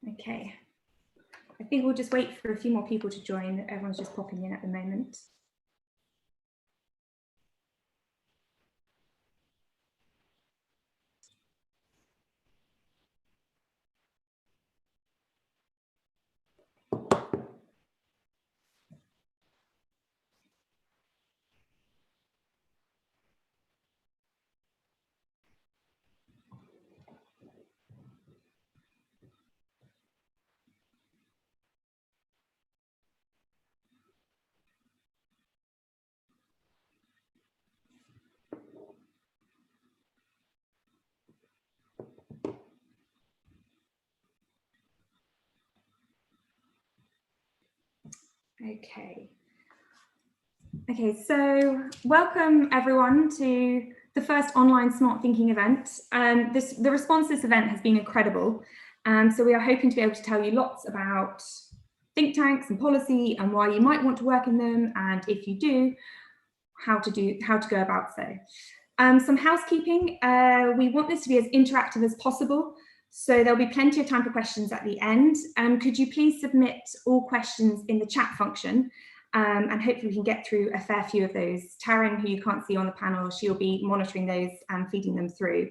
Okay, I think we'll just wait for a few more people to join. Everyone's just popping in at the moment. Okay, so welcome everyone to the first online smart thinking event. The response to this event has been incredible. So we are hoping to be able to tell you lots about think tanks and policy and why you might want to work in them, and if you do, how to go about so. Some housekeeping. We want this to be as interactive as possible, so there'll be plenty of time for questions at the end. Could you please submit all questions in the chat function, and hopefully we can get through a fair few of those. Taryn, who you can't see on the panel, she'll be monitoring those and feeding them through.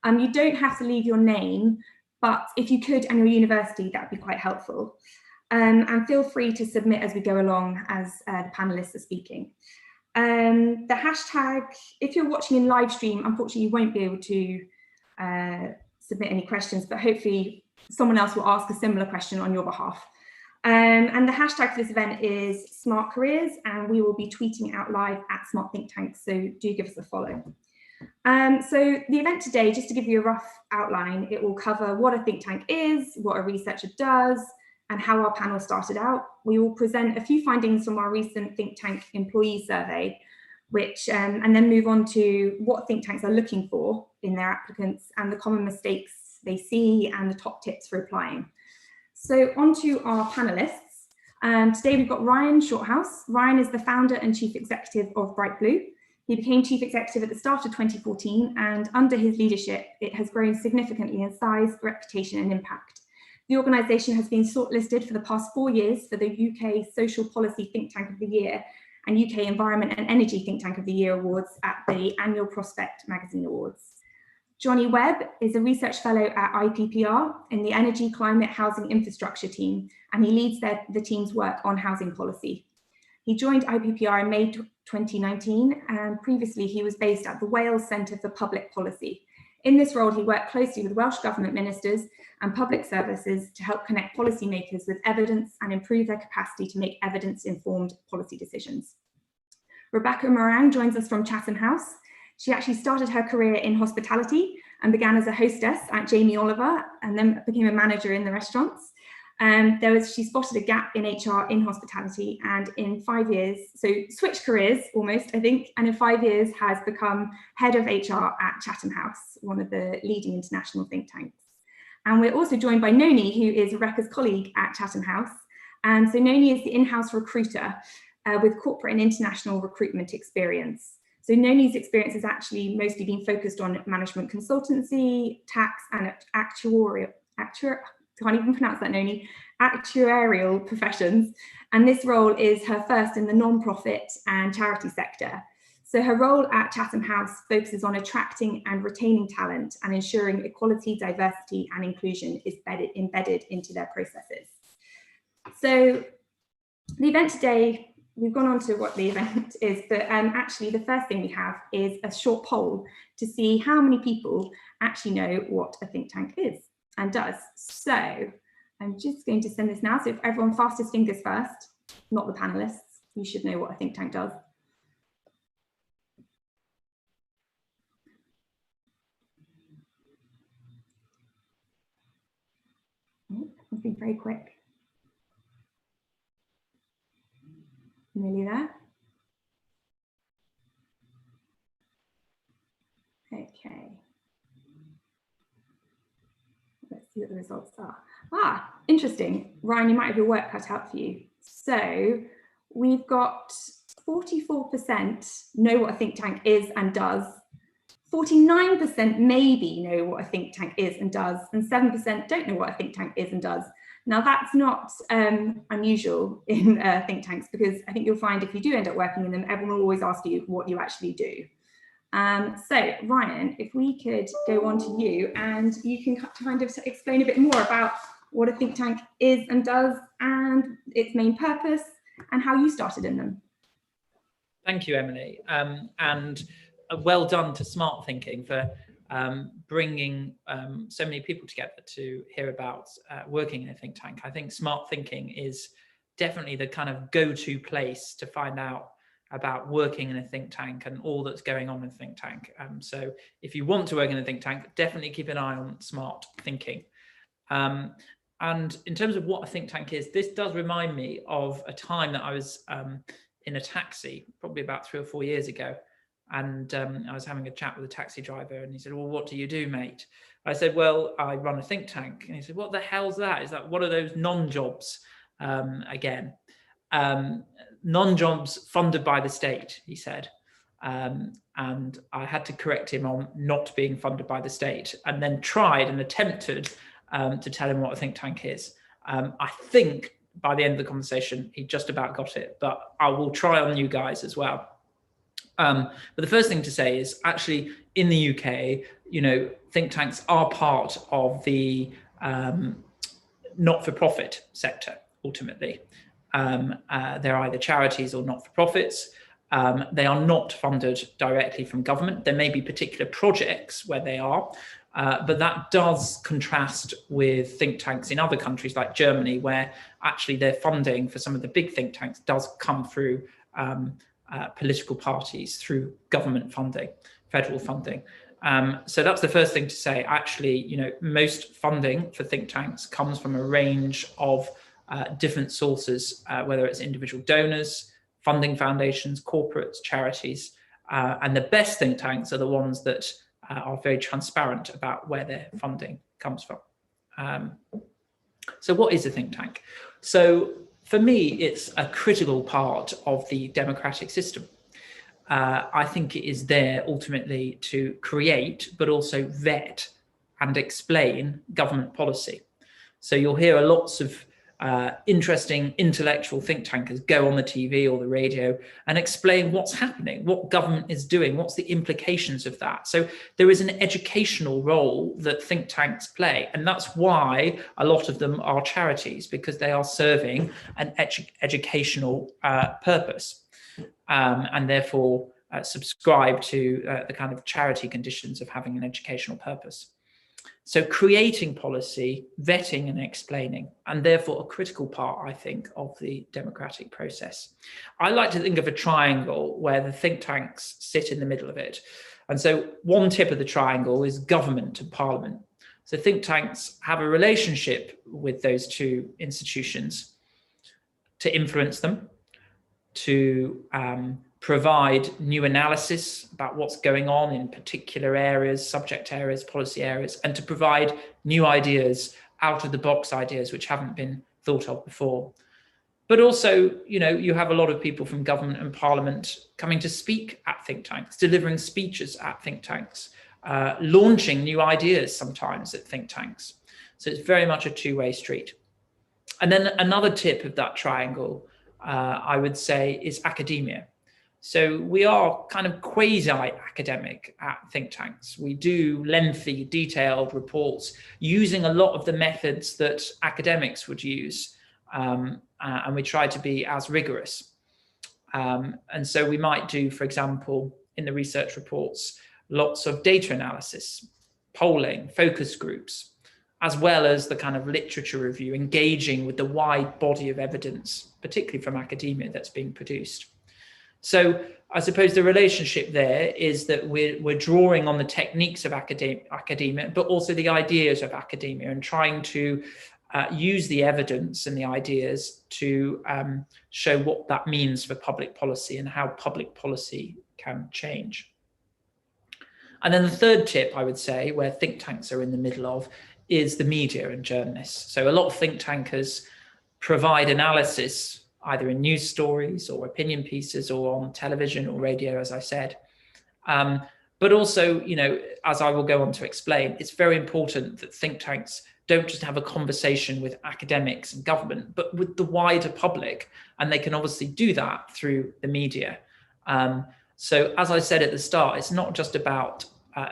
You don't have to leave your name, but if you could and your university, that would be quite helpful. And feel free to submit as we go along as the panelists are speaking. The hashtag, if you're watching in live stream, unfortunately you won't be able to submit any questions, but hopefully someone else will ask a similar question on your behalf. And the hashtag for this event is Smart Careers, and we will be tweeting out live at Smart Think Tank, so do give us a follow. So the event today, just to give you a rough outline, it will cover what a think tank is, what a researcher does, and how our panel started out. We will present a few findings from our recent think tank employee survey, which and then move on to what think tanks are looking for in their applicants and the common mistakes they see and the top tips for applying. So on to our panelists. Today we've got Ryan Shorthouse. Ryan is the founder and chief executive of Bright Blue. He became chief executive at the start of 2014, and under his leadership, it has grown significantly in size, reputation, and impact. The organisation has been shortlisted for the past 4 years for the UK Social Policy Think Tank of the Year and UK Environment and Energy Think Tank of the Year awards at the annual Prospect Magazine Awards. Johnny Webb is a research fellow at IPPR in the Energy, Climate, Housing Infrastructure team, and he leads the team's work on housing policy. He joined IPPR in May 2019, and previously he was based at the Wales Centre for Public Policy. In this role, he worked closely with Welsh Government ministers and public services to help connect policymakers with evidence and improve their capacity to make evidence-informed policy decisions. Rebecca Moran joins us from Chatham House. She actually started her career in hospitality and began as a hostess at Jamie Oliver and then became a manager in the restaurants. She spotted a gap in HR in hospitality, and in 5 years, so switched careers almost, I think, and in 5 years has become head of HR at Chatham House, one of the leading international think tanks. And we're also joined by Noni, who is Rebecca's colleague at Chatham House. And so Noni is the in-house recruiter with corporate and international recruitment experience. So Noni's experience has actually mostly been focused on management consultancy, tax and actuarial professions. And this role is her first in the non-profit and charity sector. So her role at Chatham House focuses on attracting and retaining talent and ensuring equality, diversity and inclusion is embedded into their processes. So the event today, we've gone on to what the event is, but actually the first thing we have is a short poll to see how many people actually know what a think tank is and does. So I'm just going to send this now. So if everyone fastest fingers first, not the panelists, you should know what a think tank does. I've been very quick. Nearly there. Okay. Let's see what the results are. Ah, interesting. Ryan, you might have your work cut out for you. So we've got 44% know what a think tank is and does. 49% maybe know what a think tank is and does, and 7% don't know what a think tank is and does. Now, that's not unusual in think tanks, because I think you'll find if you do end up working in them, everyone will always ask you what you actually do. So, Ryan, if we could go on to you, and you can kind of explain a bit more about what a think tank is and does, and its main purpose, and how you started in them. Thank you, Emily, and well done to Smart Thinking for bringing so many people together to hear about working in a think tank. I think Smart Thinking is definitely the kind of go-to place to find out about working in a think tank and all that's going on in a think tank. So if you want to work in a think tank, definitely keep an eye on Smart Thinking. And in terms of what a think tank is, this does remind me of a time that I was in a taxi, probably about 3 or 4 years ago. And I was having a chat with a taxi driver, and he said, well, what do you do, mate? I said, well, I run a think tank. And he said, what the hell's that? Is that one of those non-jobs again? Non-jobs funded by the state, he said. And I had to correct him on not being funded by the state, and then tried and attempted to tell him what a think tank is. I think by the end of the conversation, he just about got it, but I will try on you guys as well. But the first thing to say is actually in the UK, you know, think tanks are part of the not-for-profit sector, ultimately. They're either charities or not-for-profits. They are not funded directly from government. There may be particular projects where they are, but that does contrast with think tanks in other countries like Germany, where actually their funding for some of the big think tanks does come through political parties, through government funding, federal funding. So that's the first thing to say. Actually, you know, most funding for think tanks comes from a range of different sources, whether it's individual donors, funding foundations, corporates, charities, and the best think tanks are the ones that are very transparent about where their funding comes from. So what is a think tank? So for me, it's a critical part of the democratic system. I think it is there ultimately to create, but also vet and explain government policy. So you'll hear lots of interesting intellectual think tankers go on the TV or the radio and explain what's happening, what government is doing, what's the implications of that. So there is an educational role that think tanks play, and that's why a lot of them are charities, because they are serving an educational purpose, and therefore subscribe to the kind of charity conditions of having an educational purpose. So creating policy, vetting and explaining, and therefore a critical part, I think, of the democratic process. I like to think of a triangle where the think tanks sit in the middle of it. And so one tip of the triangle is government and parliament. So think tanks have a relationship with those two institutions to influence them, to provide new analysis about what's going on in particular areas, subject areas, policy areas, and to provide new ideas, out of the box ideas which haven't been thought of before. But also, you know, you have a lot of people from government and parliament coming to speak at think tanks, delivering speeches at think tanks, launching new ideas sometimes at think tanks. So it's very much a two-way street. And then another tip of that triangle, I would say, is academia. So we are kind of quasi-academic at think tanks. We do lengthy, detailed reports using a lot of the methods that academics would use, and we try to be as rigorous. And so we might do, for example, in the research reports, lots of data analysis, polling, focus groups, as well as the kind of literature review, engaging with the wide body of evidence, particularly from academia, that's being produced. So I suppose the relationship there is that we're drawing on the techniques of academia, but also the ideas of academia, and trying to use the evidence and the ideas to show what that means for public policy and how public policy can change. And then the third tip, I would say, where think tanks are in the middle of, is the media and journalists. So a lot of think tankers provide analysis either in news stories or opinion pieces or on television or radio, as I said. But also, you know, as I will go on to explain, it's very important that think tanks don't just have a conversation with academics and government, but with the wider public. And they can obviously do that through the media. So as I said at the start, it's not just about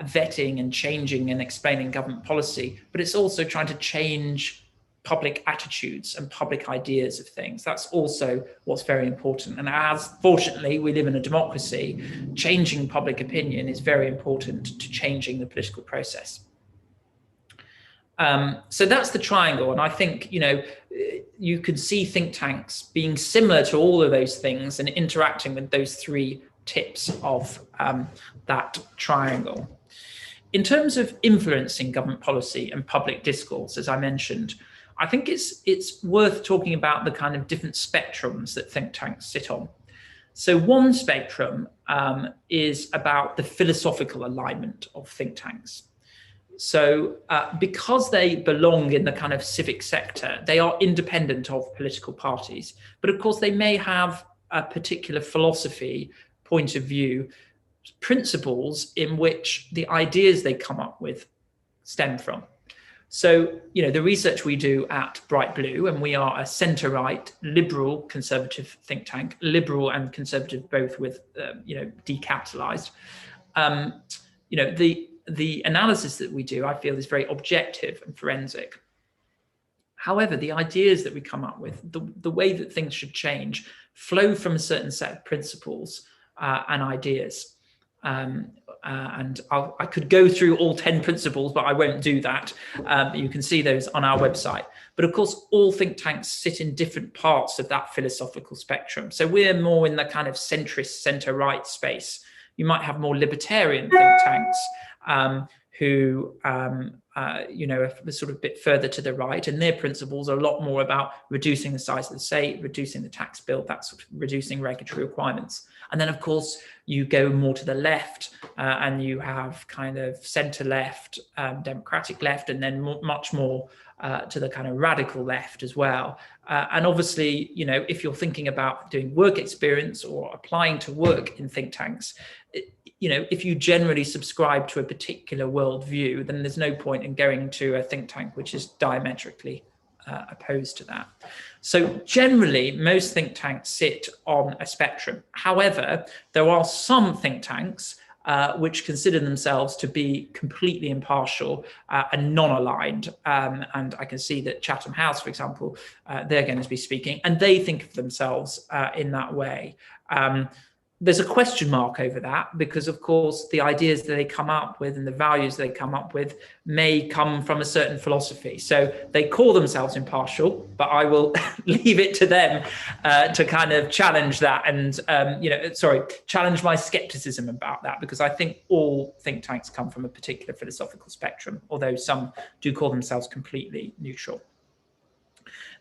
vetting and changing and explaining government policy, but it's also trying to change public attitudes and public ideas of things. That's also what's very important. And as fortunately we live in a democracy, changing public opinion is very important to changing the political process. So that's the triangle. And I think, you know, you could see think tanks being similar to all of those things and interacting with those three tips of that triangle. In terms of influencing government policy and public discourse, as I mentioned, I think it's worth talking about the kind of different spectrums that think tanks sit on. So one spectrum is about the philosophical alignment of think tanks. So because they belong in the kind of civic sector, they are independent of political parties. But of course, they may have a particular philosophy, point of view, principles in which the ideas they come up with stem from. So, you know, the research we do at Bright Blue, and we are a centre-right, liberal, conservative think tank, liberal and conservative both with, you know, decapitalised. You know, the analysis that we do, I feel, is very objective and forensic. However, the ideas that we come up with, the way that things should change, flow from a certain set of principles and ideas. And I could go through all 10 principles, but I won't do that. You can see those on our website. But of course, all think tanks sit in different parts of that philosophical spectrum. So we're more in the kind of centrist, centre-right space. You might have more libertarian think tanks who, you know, are sort of a bit further to the right, and their principles are a lot more about reducing the size of the state, reducing the tax bill, that sort of reducing regulatory requirements. And then, of course, you go more to the left and you have kind of centre left, democratic left, and then much more to the kind of radical left as well. And obviously, you know, if you're thinking about doing work experience or applying to work in think tanks, you know, if you generally subscribe to a particular worldview, then there's no point in going to a think tank which is diametrically opposed to that. So generally, most think tanks sit on a spectrum. However, there are some think tanks which consider themselves to be completely impartial and non-aligned. And I can see that Chatham House, for example, they're going to be speaking, and they think of themselves in that way. There's a question mark over that because, of course, the ideas that they come up with and the values they come up with may come from a certain philosophy. So they call themselves impartial, but I will leave it to them to kind of challenge that and, you know, challenge my skepticism about that, because I think all think tanks come from a particular philosophical spectrum, although some do call themselves completely neutral.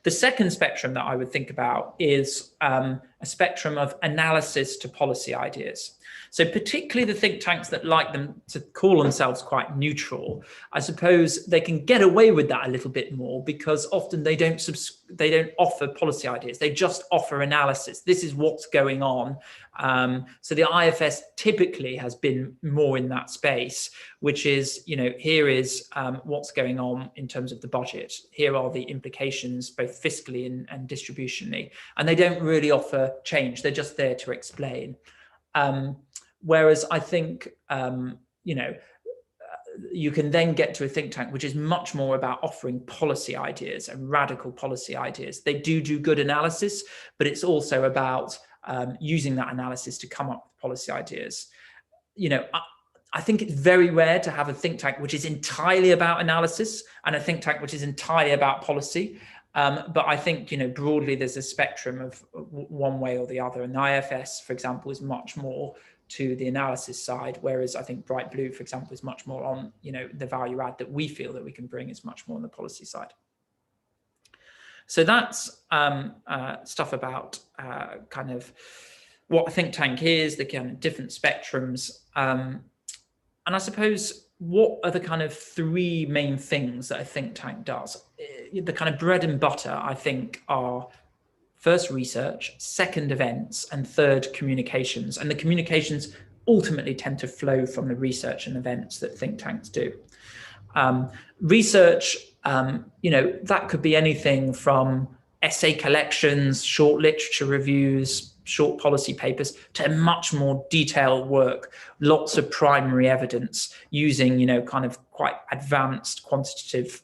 The second spectrum that I would think about is a spectrum of analysis to policy ideas. So particularly the think tanks that like them to call themselves quite neutral, I suppose they can get away with that a little bit more because often they don't offer policy ideas. They just offer analysis. This is what's going on. So the IFS typically has been more in that space, which is, you know, here is what's going on in terms of the budget. Here are the implications, both fiscally and distributionally. And they don't really offer change. They're just there to explain. Whereas I think, you know, you can then get to a think tank which is much more about offering policy ideas and radical policy ideas. They do good analysis, but it's also about using that analysis to come up with policy ideas. You know, I think it's very rare to have a think tank which is entirely about analysis and a think tank which is entirely about policy. But I think, you know, broadly there's a spectrum of one way or the other. And the IFS, for example, is much more to the analysis side, whereas I think Bright Blue, for example, is much more on, you know, the value add that we feel that we can bring is much more on the policy side. So that's stuff about kind of what a think tank is, the kind of different spectrums. And I suppose what are the kind of three main things that a think tank does? The kind of bread and butter, I think, are first research, second events, and third communications. And the communications ultimately tend to flow from the research and events that think tanks do. Research, that could be anything from essay collections, short literature reviews, short policy papers, to much more detailed work, lots of primary evidence using, kind of quite advanced quantitative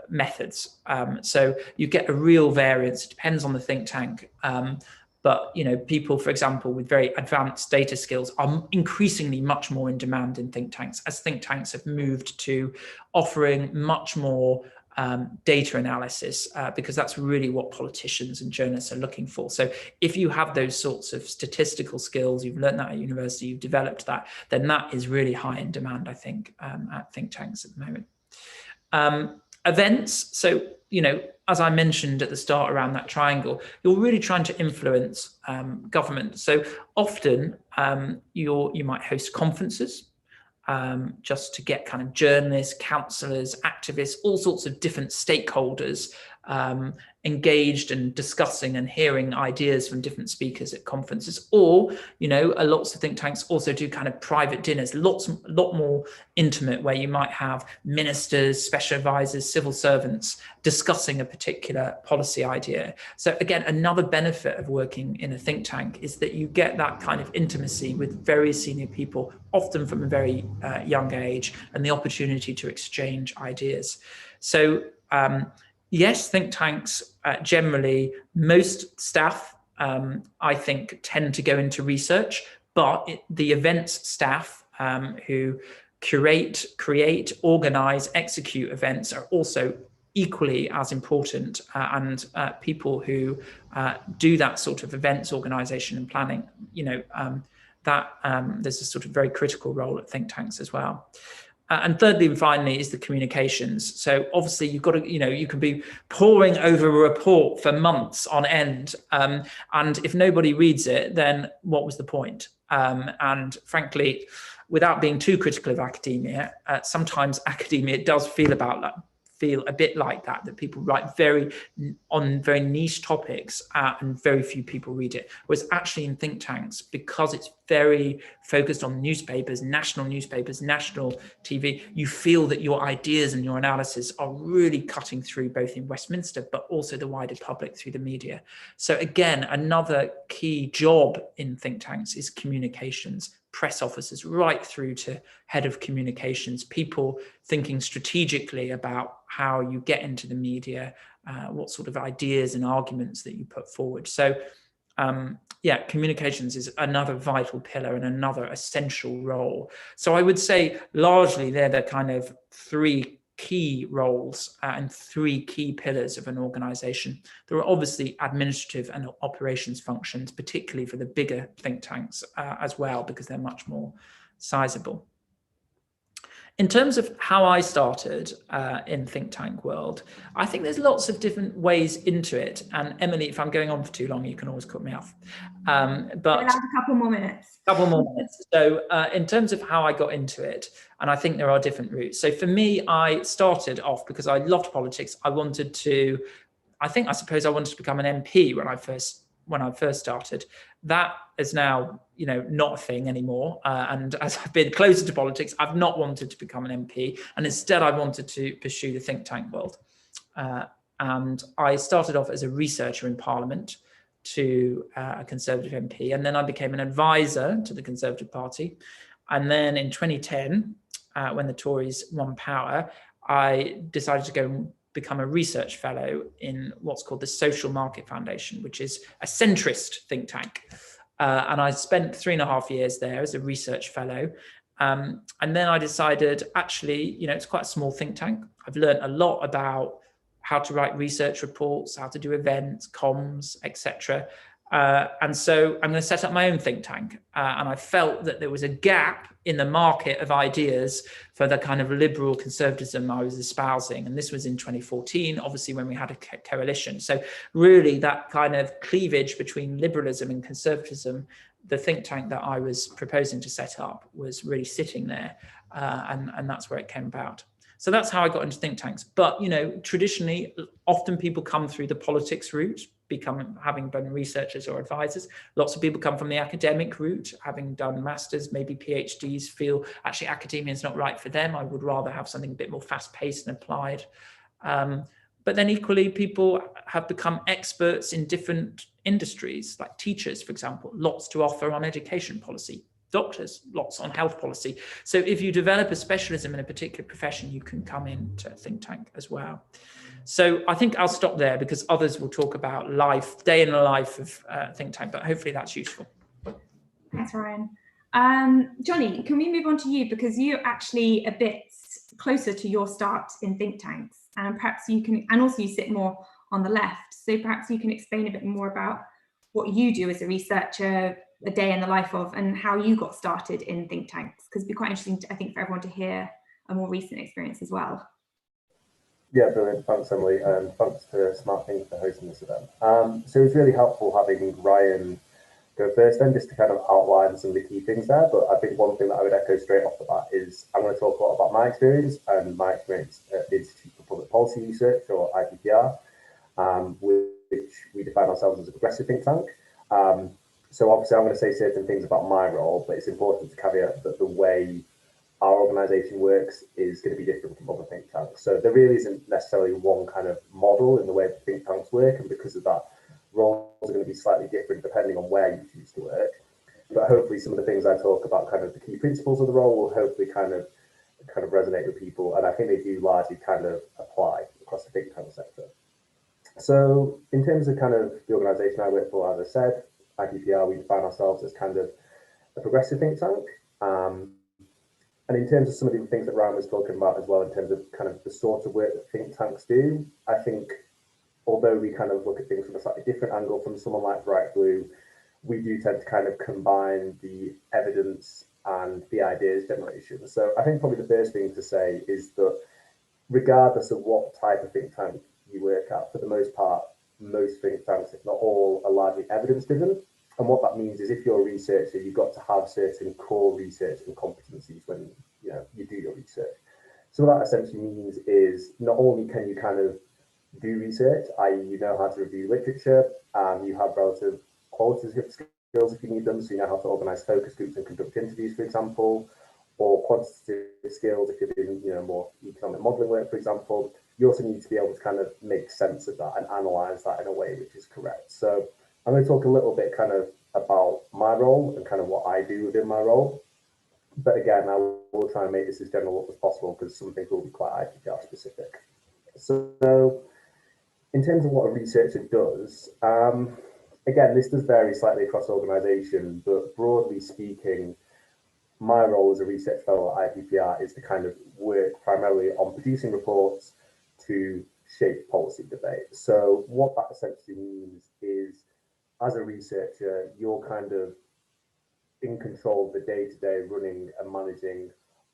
methods. So you get a real variance. It depends on the think tank. But people, for example, with very advanced data skills are increasingly much more in demand in think tanks, as think tanks have moved to offering much more data analysis, because that's really what politicians and journalists are looking for. So if you have those sorts of statistical skills, you've learned that at university, you've developed that, then that is really high in demand, I think, at think tanks at the moment. Events, so as I mentioned at the start around that triangle, you're really trying to influence government. So often you might host conferences just to get kind of journalists, councillors, activists, all sorts of different stakeholders engaged and discussing and hearing ideas from different speakers at conferences. Or, lots of think tanks also do kind of private dinners, a lot more intimate, where you might have ministers, special advisors, civil servants discussing a particular policy idea. So again, another benefit of working in a think tank is that you get that kind of intimacy with very senior people, often from a very young age, and the opportunity to exchange ideas. So yes, think tanks generally, most staff, I think, tend to go into research, but the events staff who curate, create, organize, execute events are also equally as important, and people who do that sort of events organization and planning, there's a sort of very critical role at think tanks as well. And thirdly and finally is the communications. So obviously you've got to, you can be poring over a report for months on end. And if nobody reads it, then what was the point? And frankly, without being too critical of academia, sometimes academia does feel a bit like that people write on very niche topics and very few people read it. Whereas actually in think tanks, because it's very focused on newspapers, national TV, you feel that your ideas and your analysis are really cutting through both in Westminster, but also the wider public through the media. So again, another key job in think tanks is communications, press officers right through to head of communications, people thinking strategically about how you get into the media, what sort of ideas and arguments that you put forward. So communications is another vital pillar and another essential role. So I would say largely they're the kind of three key roles and three key pillars of an organization. There are obviously administrative and operations functions, particularly for the bigger think tanks as well, because they're much more sizable. In terms of how I started in think tank world, I think there's lots of different ways into it. And Emily, if I'm going on for too long, you can always cut me off. But we'll have a couple more minutes. So in terms of how I got into it, and I think there are different routes. So for me, I started off because I loved politics. I suppose I wanted to become an MP when I first started. That is now, not a thing anymore. And as I've been closer to politics, I've not wanted to become an MP, and instead I wanted to pursue the think tank world. And I started off as a researcher in Parliament to a Conservative MP, and then I became an advisor to the Conservative Party. And then in 2010, when the Tories won power, I decided to go and become a research fellow in what's called the Social Market Foundation, which is a centrist think tank. And I spent 3.5 years there as a research fellow. And then I decided, actually, it's quite a small think tank. I've learned a lot about how to write research reports, how to do events, comms, etc. And so I'm going to set up my own think tank. And I felt that there was a gap in the market of ideas for the kind of liberal conservatism I was espousing. And this was in 2014, obviously, when we had a coalition. So really that kind of cleavage between liberalism and conservatism, the think tank that I was proposing to set up was really sitting there. And that's where it came about. So that's how I got into think tanks. But, traditionally, often people come through the politics route, having been researchers or advisors. Lots of people come from the academic route, having done masters, maybe PhDs, feel actually academia is not right for them. I would rather have something a bit more fast-paced and applied. But then equally, people have become experts in different industries, like teachers, for example, lots to offer on education policy, doctors, lots on health policy. So if you develop a specialism in a particular profession, you can come into a think tank as well. So I think I'll stop there because others will talk about day in the life of think tank, but hopefully that's useful. Thanks, Ryan. Johnny, can we move on to you, because you're actually a bit closer to your start in think tanks, and perhaps you can, and also you sit more on the left, so perhaps you can explain a bit more about what you do as a researcher, a day in the life of, and how you got started in think tanks, because it'd be quite interesting, I think, for everyone to hear a more recent experience as well. Yeah, brilliant. Thanks, Emily, and thanks to Smart Thinking for hosting this event. So it's really helpful having Ryan go first then, just to kind of outline some of the key things there. But I think one thing that I would echo straight off the bat is I'm going to talk a lot about my experience and my experience at the Institute for Public Policy Research, or IPPR, which we define ourselves as a progressive think tank. So obviously I'm going to say certain things about my role, but it's important to caveat that the way our organisation works is going to be different from other think tanks. So there really isn't necessarily one kind of model in the way that think tanks work, and because of that, roles are going to be slightly different depending on where you choose to work. But hopefully some of the things I talk about, kind of the key principles of the role, will hopefully kind of resonate with people, and I think they do largely kind of apply across the think tank sector. So in terms of kind of the organisation I work for, as I said, IPPR, we define ourselves as kind of a progressive think tank. And in terms of some of the things that Ryan was talking about as well, in terms of kind of the sort of work that think tanks do, I think although we kind of look at things from a slightly different angle from someone like Bright Blue, we do tend to kind of combine the evidence and the ideas generation. So I think probably the first thing to say is that regardless of what type of think tank you work at, for the most part, most think tanks, if not all, are largely evidence driven. And what that means is if you're a researcher, you've got to have certain core research and competencies when you do your research. So what that essentially means is not only can you kind of do research, i.e. you know how to review literature, you have relative qualitative skills if you need them, so you know how to organise focus groups and conduct interviews, for example, or quantitative skills if you're doing more economic modelling work, for example. You also need to be able to kind of make sense of that and analyse that in a way which is correct. So I'm going to talk a little bit kind of about my role and kind of what I do within my role. But again, I will try and make this as general as possible because some things will be quite IPPR specific. So in terms of what a researcher does, again, this does vary slightly across organisation, but broadly speaking, my role as a research fellow at IPPR is to kind of work primarily on producing reports to shape policy debate. So what that essentially means is, as a researcher, you're kind of in control of the day-to-day running and managing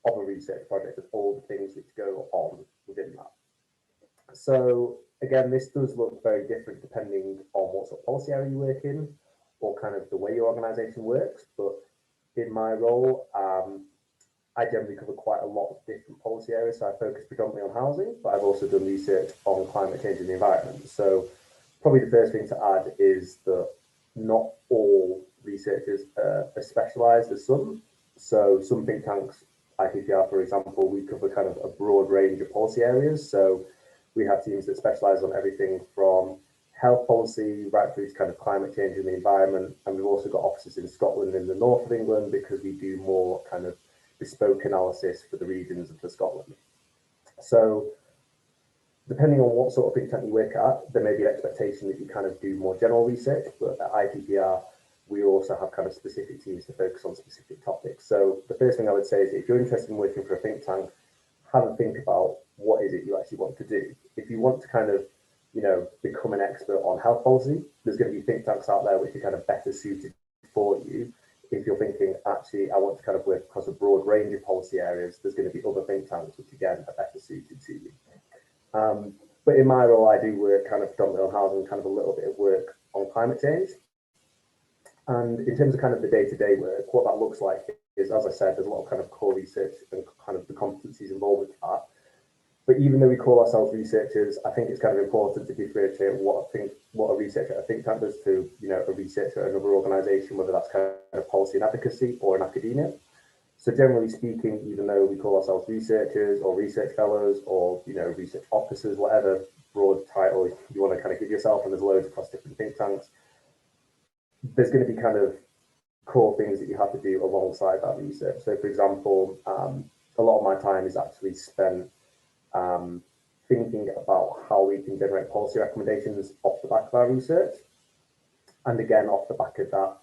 of a research project, of all the things which go on within that. So again, this does look very different depending on what sort of policy area you work in or kind of the way your organisation works. But in my role, I generally cover quite a lot of different policy areas. So I focus predominantly on housing, but I've also done research on climate change and the environment. So probably the first thing to add is that not all researchers are specialised as some. So some think tanks, IPPR for example, we cover kind of a broad range of policy areas. So we have teams that specialise on everything from health policy right through to kind of climate change and the environment. And we've also got offices in Scotland and the north of England because we do more kind of bespoke analysis for the regions of Scotland. So depending on what sort of think tank you work at, there may be an expectation that you kind of do more general research, but at IPPR, we also have kind of specific teams to focus on specific topics. So the first thing I would say is if you're interested in working for a think tank, have a think about what is it you actually want to do. If you want to kind of, become an expert on health policy, there's going to be think tanks out there which are kind of better suited for you. If you're thinking, actually, I want to kind of work across a broad range of policy areas, there's going to be other think tanks which, again, are better suited to you. But in my role, I do work kind of predominantly on housing, kind of a little bit of work on climate change. And in terms of kind of the day-to-day work, what that looks like is, as I said, there's a lot of kind of core research and kind of the competencies involved with that. But even though we call ourselves researchers, I think it's kind of important to differentiate what a researcher at a think tank does to, a researcher at another organisation, whether that's kind of policy and advocacy or in academia. So generally speaking, even though we call ourselves researchers or research fellows or, research officers, whatever broad title you want to kind of give yourself, and there's loads across different think tanks, there's going to be kind of core things that you have to do alongside that research. So for example, a lot of my time is actually spent thinking about how we can generate policy recommendations off the back of our research. And again, off the back of that,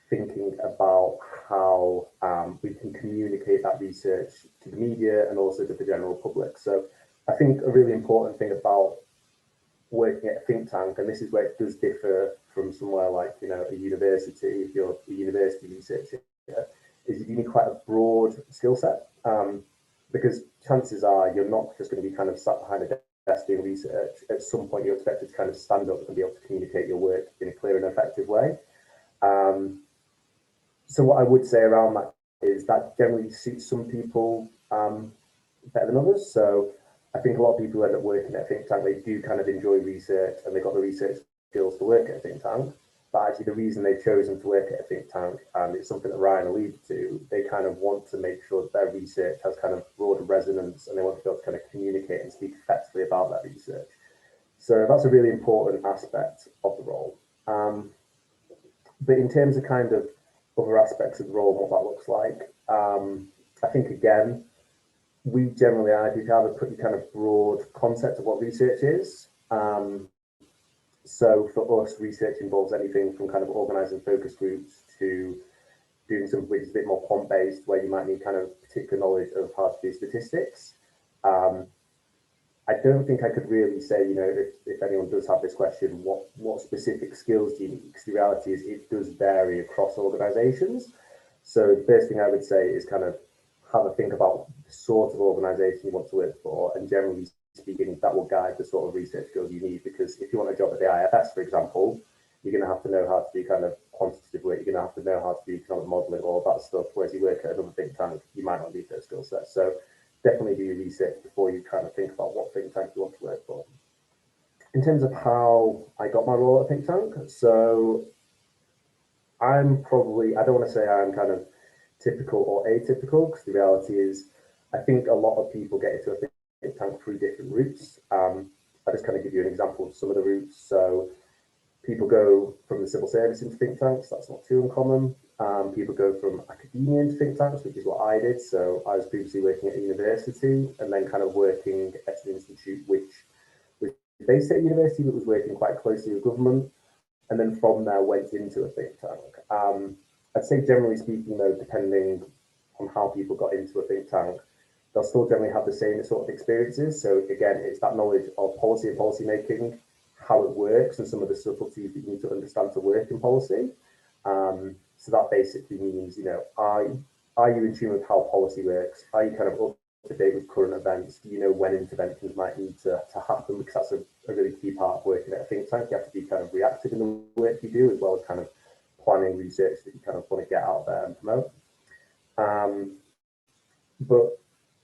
thinking about how we can communicate that research to the media and also to the general public. So I think a really important thing about working at a think tank, and this is where it does differ from somewhere like, a university, if you're a university researcher, is you need quite a broad skill set. Because chances are you're not just going to be kind of sat behind a desk doing research. At some point, you're expected to kind of stand up and be able to communicate your work in a clear and effective way. So what I would say around that is that generally suits some people better than others. So I think a lot of people who end up working at a think tank, they do kind of enjoy research and they've got the research skills to work at a think tank. But actually the reason they've chosen to work at a think tank, and it's something that Ryan alluded to, they kind of want to make sure that their research has kind of broader resonance and they want to be able to kind of communicate and speak effectively about that research. So that's a really important aspect of the role. But in terms of kind of other aspects of the role and what that looks like, I think again, we generally have a pretty kind of broad concept of what research is. So for us, research involves anything from kind of organising focus groups to doing something which is a bit more quant-based, where you might need kind of particular knowledge of how to do statistics. I don't think I could really say, if anyone does have this question, what specific skills do you need? Because the reality is it does vary across organisations. So the first thing I would say is kind of have a think about the sort of organisation you want to work for, and generally speaking, that will guide the sort of research skills you need. Because if you want a job at the IFS, for example, you're going to have to know how to do kind of quantitative work. You're going to have to know how to do economic modelling, all of that stuff. Whereas you work at another think tank, you might not need those skill sets. So definitely do your research before you kind of think about what think tank you want to work for. In terms of how I got my role at think tank, so I'm probably, I don't want to say I'm kind of typical or atypical, because the reality is I think a lot of people get into a think tank through different routes. I'll just kind of give you an example of some of the routes. So people go from the civil service into think tanks, that's not too uncommon. People go from academia into think tanks, which is what I did. So I was previously working at a university and then kind of working at an institute which was based at a university but was working quite closely with government. And then from there went into a think tank. I'd say generally speaking though, depending on how people got into a think tank, they'll still generally have the same sort of experiences. So again, it's that knowledge of policy and policy making, how it works and some of the subtleties that you need to understand to work in policy. So that basically means, are you in tune with how policy works? Are you kind of up to date with current events? Do you know when interventions might need to happen? Because that's a really key part of working at a think tank. You have to be kind of reactive in the work you do, as well as kind of planning research that you kind of want to get out there and promote. But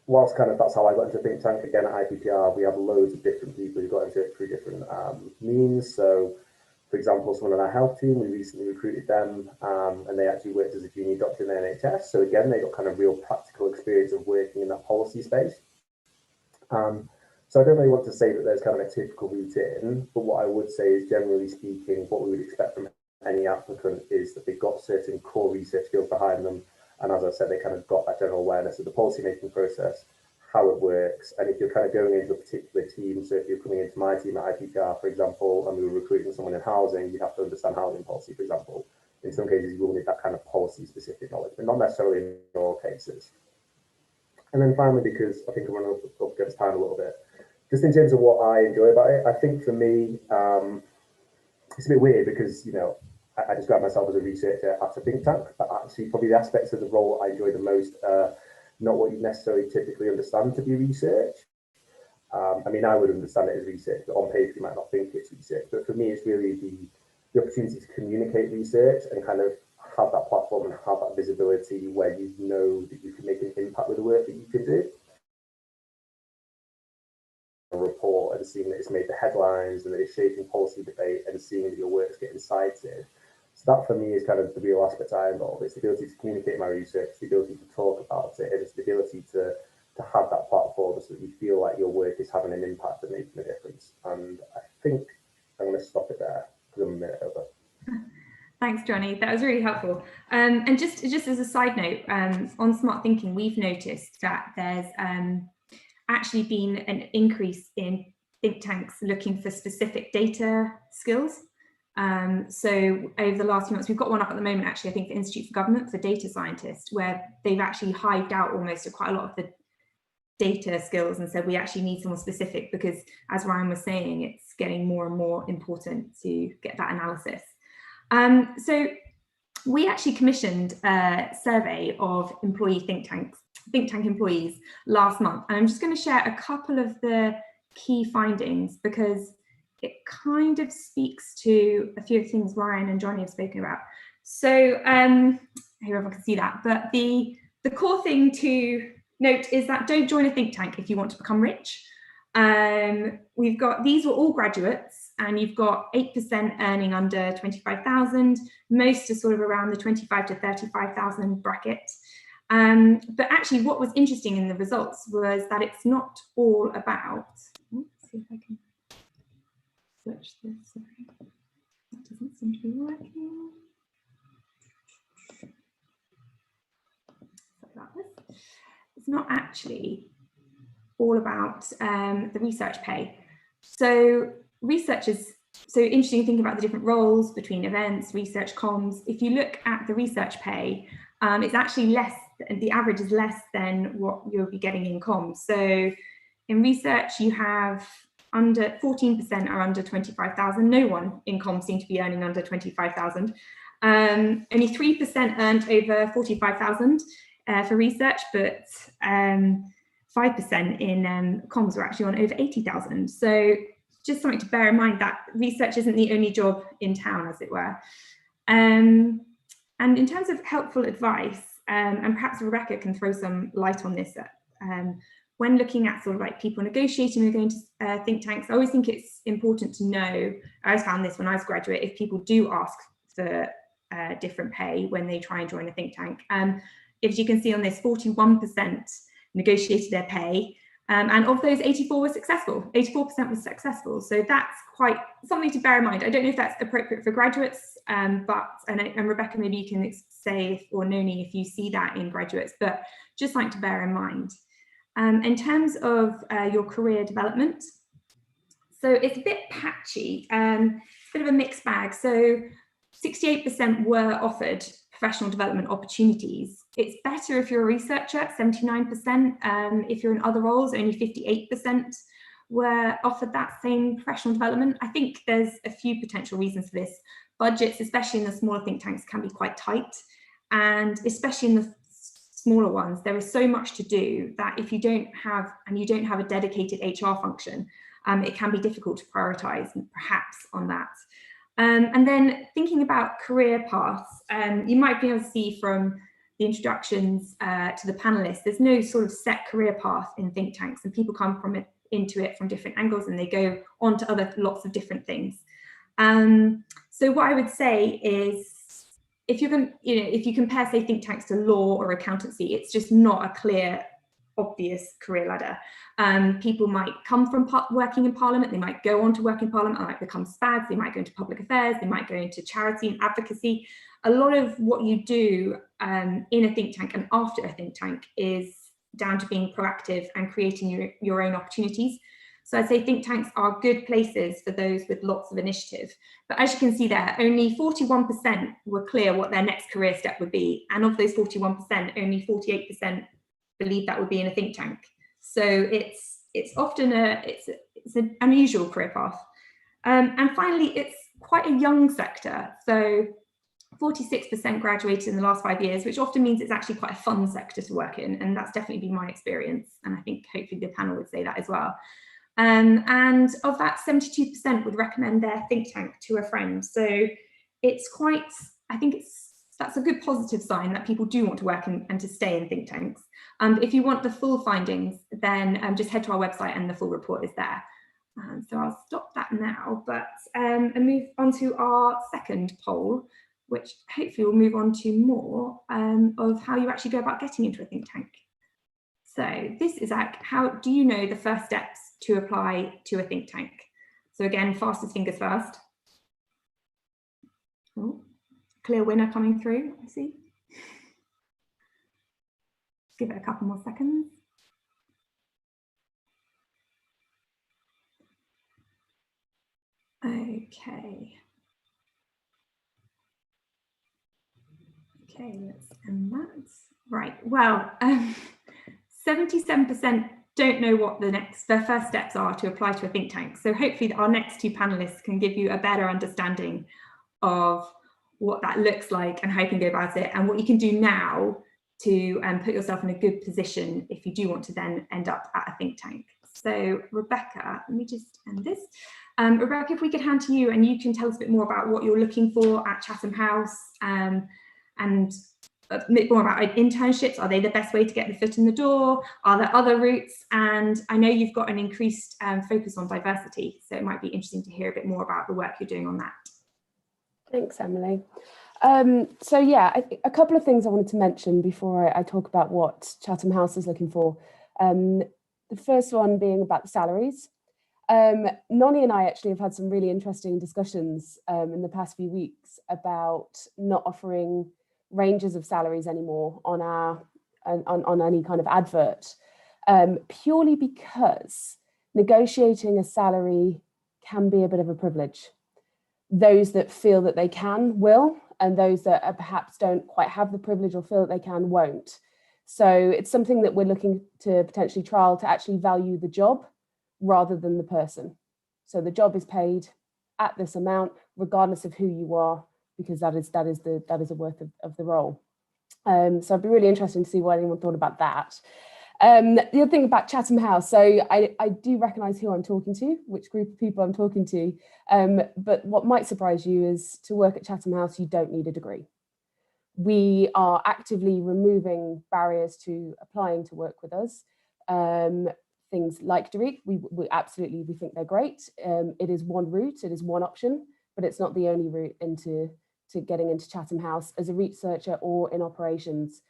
whilst kind of that's how I got into think tank, again at IPPR, we have loads of different people who got into it through different means. So for example, someone on our health team, we recently recruited them and they actually worked as a junior doctor in the NHS. So again, they got kind of real practical experience of working in that policy space. So I don't really want to say that there's kind of a typical route in, but what I would say is generally speaking, what we would expect from any applicant is that they've got certain core research skills behind them. And as I said, they kind of got that general awareness of the policy making process, how it works. And if you're kind of going into a particular team, so if you're coming into my team at IPPR, for example, and we were recruiting someone in housing, you have to understand housing policy, for example. In some cases, you will need that kind of policy specific knowledge, but not necessarily in all cases. And then finally, because I think I'm running up against time a little bit, just in terms of what I enjoy about it, I think for me, it's a bit weird because, I describe myself as a researcher at a think tank, but actually probably the aspects of the role I enjoy the most are not what you necessarily typically understand to be research. I mean, I would understand it as research, but on paper you might not think it's research. But for me, it's really the opportunity to communicate research and kind of have that platform and have that visibility where you know that you can make an impact with the work that you can do. report and seeing that it's made the headlines and that it's shaping policy debate and seeing that your work's getting cited. So that for me is kind of the real aspect I involve. It's the ability to communicate my research, the ability to talk about it, and it's the ability to have that platform so that you feel like your work is having an impact and making a difference. And I think I'm going to stop it there because I'm a minute over. Thanks, Johnny. That was really helpful. And just as a side note, on Smart Thinking, we've noticed that there's actually been an increase in think tanks looking for specific data skills. So over the last few months, we've got one up at the moment, actually, I think the Institute for Government for Data Scientists, where they've actually hived out almost quite a lot of the data skills and said we actually need someone specific because, as Ryan was saying, it's getting more and more important to get that analysis. So we actually commissioned a survey of employee think tank employees last month, and I'm just going to share a couple of the key findings because it kind of speaks to a few of the things Ryan and Johnny have spoken about. So I hope everyone can see that, but the core thing to note is that don't join a think tank if you want to become rich. We've got, these were all graduates, and you've got 8% earning under 25,000. Most are sort of around the 25 to 35,000 bracket. But actually what was interesting in the results was that it's not all about, let's see if I can switch this, sorry, that doesn't seem to be working. Sorry about this. It's not actually all about the research pay. So research is so interesting to think about the different roles between events, research, comms. If you look at the research pay, it's actually less, the average is less than what you'll be getting in comms. So in research, you have under 14% are under 25,000. No one in comms seems to be earning under 25,000. Only 3% earned over 45,000 for research, but 5% in comms were actually on over 80,000. So just something to bear in mind that research isn't the only job in town, as it were. And in terms of helpful advice, and perhaps Rebecca can throw some light on this, when looking at sort of like people negotiating or going to think tanks, I always think it's important to know, I always found this when I was a graduate, if people do ask for different pay when they try and join a think tank. If you can see on this, 41% negotiated their pay, and of those, 84 were successful. 84% was successful. So that's quite something to bear in mind. I don't know if that's appropriate for graduates, and Rebecca, maybe you can say, or Noni, if you see that in graduates, but just something to bear in mind. In terms of your career development, so it's a bit patchy, it's a bit of a mixed bag. So 68% were offered professional development opportunities. It's better if you're a researcher, 79%. If you're in other roles, only 58% were offered that same professional development. I think there's a few potential reasons for this. Budgets, especially in the smaller think tanks, can be quite tight. And especially in the smaller ones, there is so much to do that if you don't have a dedicated HR function, it can be difficult to prioritize perhaps on that. And then thinking about career paths, you might be able to see from the introductions to the panelists, there's no sort of set career path in think tanks, and people come into it from different angles, and they go on to lots of different things. So what I would say is, if you compare, say, think tanks to law or accountancy, it's just not a clear, obvious career ladder. People might come from working in Parliament, they might go on to work in Parliament, they might become SPADs, they might go into public affairs, they might go into charity and advocacy. A lot of what you do in a think tank and after a think tank is down to being proactive and creating your own opportunities. So I'd say think tanks are good places for those with lots of initiative. But as you can see there, only 41% were clear what their next career step would be. And of those 41%, only 48% believe that would be in a think tank. So it's often it's an unusual career path. And finally, it's quite a young sector. So 46% graduated in the last 5 years, which often means it's actually quite a fun sector to work in. And that's definitely been my experience. And I think hopefully the panel would say that as well. And of that, 72% would recommend their think tank to a friend. So it's quite, I think that's a good positive sign that people do want to work and to stay in think tanks. If you want the full findings, then just head to our website and the full report is there. So I'll stop that now, but and move on to our second poll, which hopefully will move on to more of how you actually go about getting into a think tank. So this is like, how do you know the first steps to apply to a think tank? So again, fastest fingers first. Oh, clear winner coming through, I see. Give it a couple more seconds. Okay. Okay, let's end that. Right, well, 77% don't know what their first steps are to apply to a think tank. So hopefully our next two panelists can give you a better understanding of what that looks like and how you can go about it and what you can do now to put yourself in a good position if you do want to then end up at a think tank. So Rebecca, let me just end this. Rebecca, if we could hand to you and you can tell us a bit more about what you're looking for at Chatham House and a bit more about internships. Are they the best way to get the foot in the door? Are there other routes? And I know you've got an increased focus on diversity, so it might be interesting to hear a bit more about the work you're doing on that. Thanks, Emily. So yeah, a couple of things I wanted to mention before I talk about what Chatham House is looking for. The first one being about the salaries. Nonny and I actually have had some really interesting discussions in the past few weeks about not offering ranges of salaries anymore on on any kind of advert, purely because negotiating a salary can be a bit of a privilege. Those that feel that they can will, and those that perhaps don't quite have the privilege or feel that they can won't. So it's something that we're looking to potentially trial, to actually value the job rather than the person. So the job is paid at this amount, regardless of who you are, because that is the worth of the role. So I'd be really interested to see what anyone thought about that. The other thing about Chatham House, so I do recognise who I'm talking to, which group of people I'm talking to, but what might surprise you is to work at Chatham House, you don't need a degree. We are actively removing barriers to applying to work with us. Things like degree, we think they're great. It is one route, it is one option, but it's not the only route into getting into Chatham House as a researcher or in operations.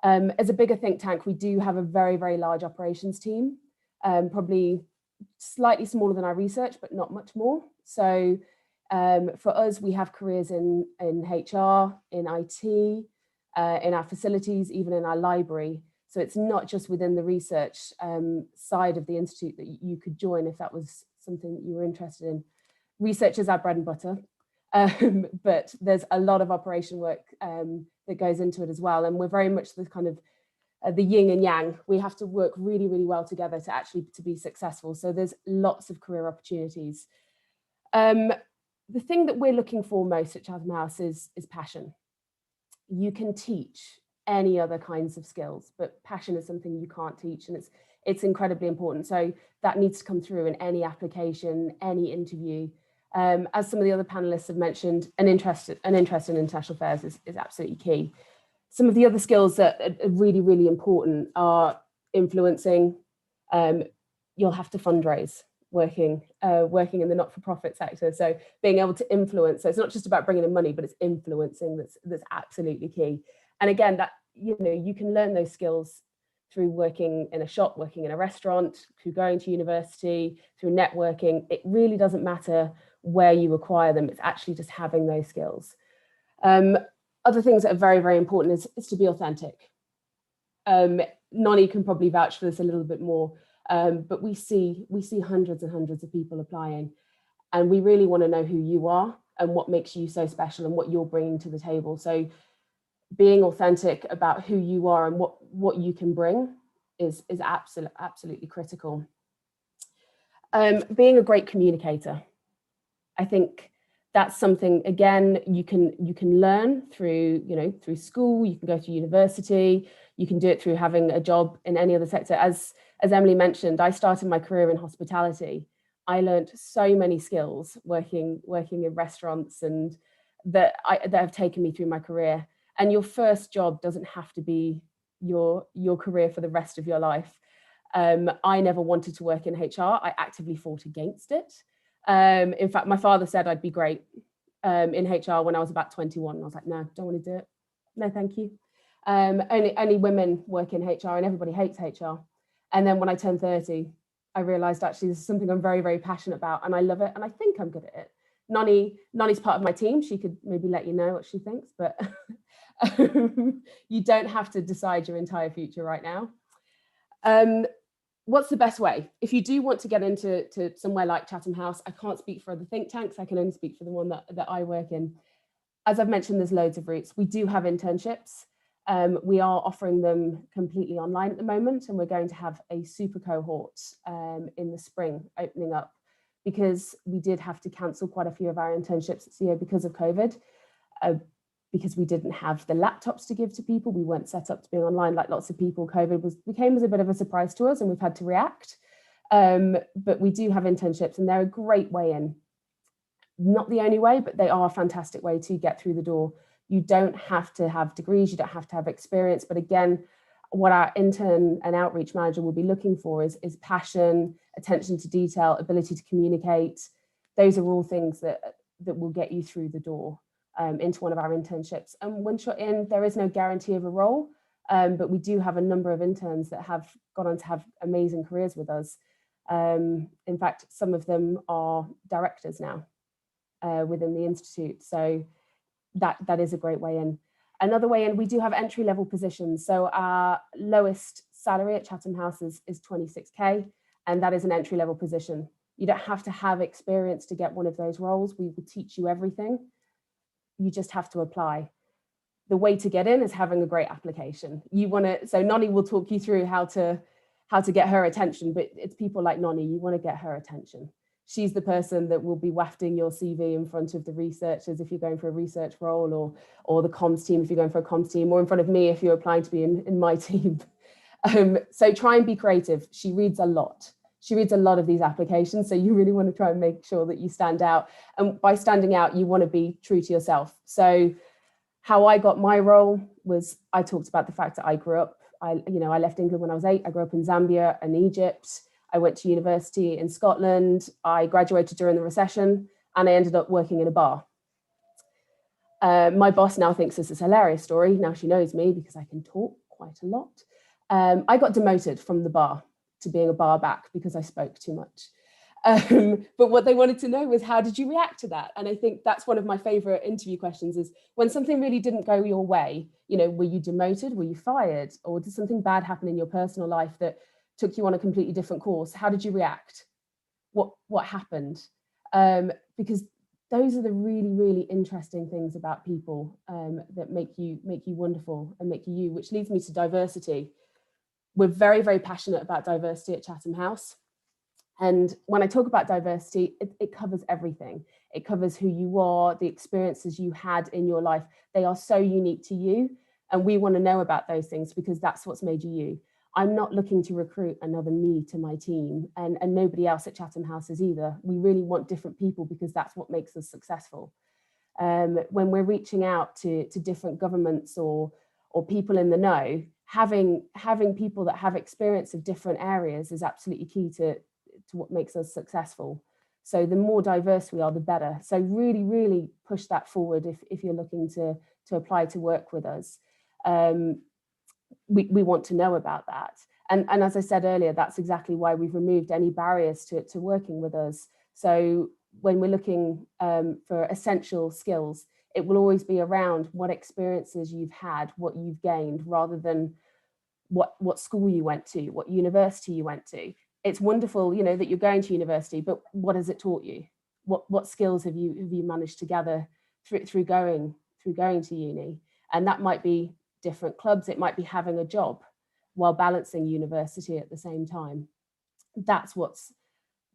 As a bigger think tank, we do have a very, very large operations team, probably slightly smaller than our research, but not much more. So for us, we have careers in HR, in IT, in our facilities, even in our library. So it's not just within the research side of the Institute that you could join if that was something that you were interested in. Research is our bread and butter, but there's a lot of operation work that goes into it as well. And we're very much the kind of the yin and yang. We have to work really, really well together to be successful. So there's lots of career opportunities. The thing that we're looking for most at Chatham House is passion. You can teach any other kinds of skills, but passion is something you can't teach, and it's incredibly important. So that needs to come through in any application, any interview. As some of the other panelists have mentioned, an interest in international affairs is absolutely key. Some of the other skills that are really, really important are influencing. You'll have to fundraise working in the not-for-profit sector. So being able to influence, so it's not just about bringing in money, but it's influencing that's absolutely key. And again, that you can learn those skills through working in a shop, working in a restaurant, through going to university, through networking. It really doesn't matter where you acquire them. It's actually just having those skills. Other things that are very, very important is to be authentic. Nonny can probably vouch for this a little bit more, but we see hundreds and hundreds of people applying, and we really want to know who you are and what makes you so special and what you're bringing to the table. So being authentic about who you are and what you can bring is absolutely critical. Being a great communicator. I think that's something, again, you can learn through school, you can go to university, you can do it through having a job in any other sector. As Emily mentioned, I started my career in hospitality. I learned so many skills working in restaurants, and that have taken me through my career. And your first job doesn't have to be your career for the rest of your life. I never wanted to work in HR. I actively fought against it. In fact, my father said I'd be great in HR when I was about 21. And I was like, no, don't want to do it. No, thank you. Only women work in HR and everybody hates HR. And then when I turned 30, I realized actually this is something I'm very, very passionate about and I love it and I think I'm good at it. Nonnie's part of my team. She could maybe let you know what she thinks, but you don't have to decide your entire future right now. What's the best way? If you do want to get into somewhere like Chatham House, I can't speak for other think tanks. I can only speak for the one that I work in. As I've mentioned, there's loads of routes. We do have internships. We are offering them completely online at the moment, and we're going to have a super cohort in the spring opening up because we did have to cancel quite a few of our internships this year because of COVID, because we didn't have the laptops to give to people. We weren't set up to be online like lots of people. COVID became as a bit of a surprise to us and we've had to react. But we do have internships and they're a great way in. Not the only way, but they are a fantastic way to get through the door. You don't have to have degrees, you don't have to have experience. But again, what our intern and outreach manager will be looking for is passion, attention to detail, ability to communicate. Those are all things that will get you through the door into one of our internships. And once you're in, there is no guarantee of a role, but we do have a number of interns that have gone on to have amazing careers with us. In fact, some of them are directors now within the Institute. So that is a great way in. Another way in, we do have entry-level positions. So our lowest salary at Chatham House is 26K, and that is an entry-level position. You don't have to have experience to get one of those roles. We will teach you everything. You just have to apply. The way to get in is having a great application. So Nonnie will talk you through how to get her attention, but it's people like Nonnie, you want to get her attention. She's the person that will be wafting your CV in front of the researchers if you're going for a research role, or the comms team if you're going for a comms team, or in front of me if you're applying to be in my team. So try and be creative. She reads a lot. She reads a lot of these applications, so you really want to try and make sure that you stand out. And by standing out, you want to be true to yourself. So how I got my role was I talked about the fact that I grew up. I left England when I was 8. I grew up in Zambia and Egypt. I went to university in Scotland. I graduated during the recession and I ended up working in a bar. My boss now thinks this is a hilarious story. Now she knows me because I can talk quite a lot. I got demoted from the bar to being a bar back because I spoke too much. But what they wanted to know was, how did you react to that? And I think that's one of my favorite interview questions is when something really didn't go your way, were you demoted? Were you fired? Or did something bad happen in your personal life that took you on a completely different course? How did you react? What happened? Because those are the really, really interesting things about people that make you wonderful and make you you, which leads me to diversity. We're very, very passionate about diversity at Chatham House. And when I talk about diversity, it covers everything. It covers who you are, the experiences you had in your life. They are so unique to you. And we want to know about those things because that's what's made you you. I'm not looking to recruit another me to my team, and nobody else at Chatham House is either. We really want different people because that's what makes us successful. When we're reaching out to different governments or people in the know, having people that have experience of different areas is absolutely key to what makes us successful. So the more diverse we are, the better. So really, really push that forward if you're looking to apply to work with us. We want to know about that. And as I said earlier, that's exactly why we've removed any barriers to working with us. So when we're looking for essential skills, it will always be around what experiences you've had, what you've gained, rather than what school you went to, what university you went to. It's wonderful, that you're going to university, but what has it taught you? What skills have you managed to gather through going to uni? And that might be different clubs. It might be having a job while balancing university at the same time. That's what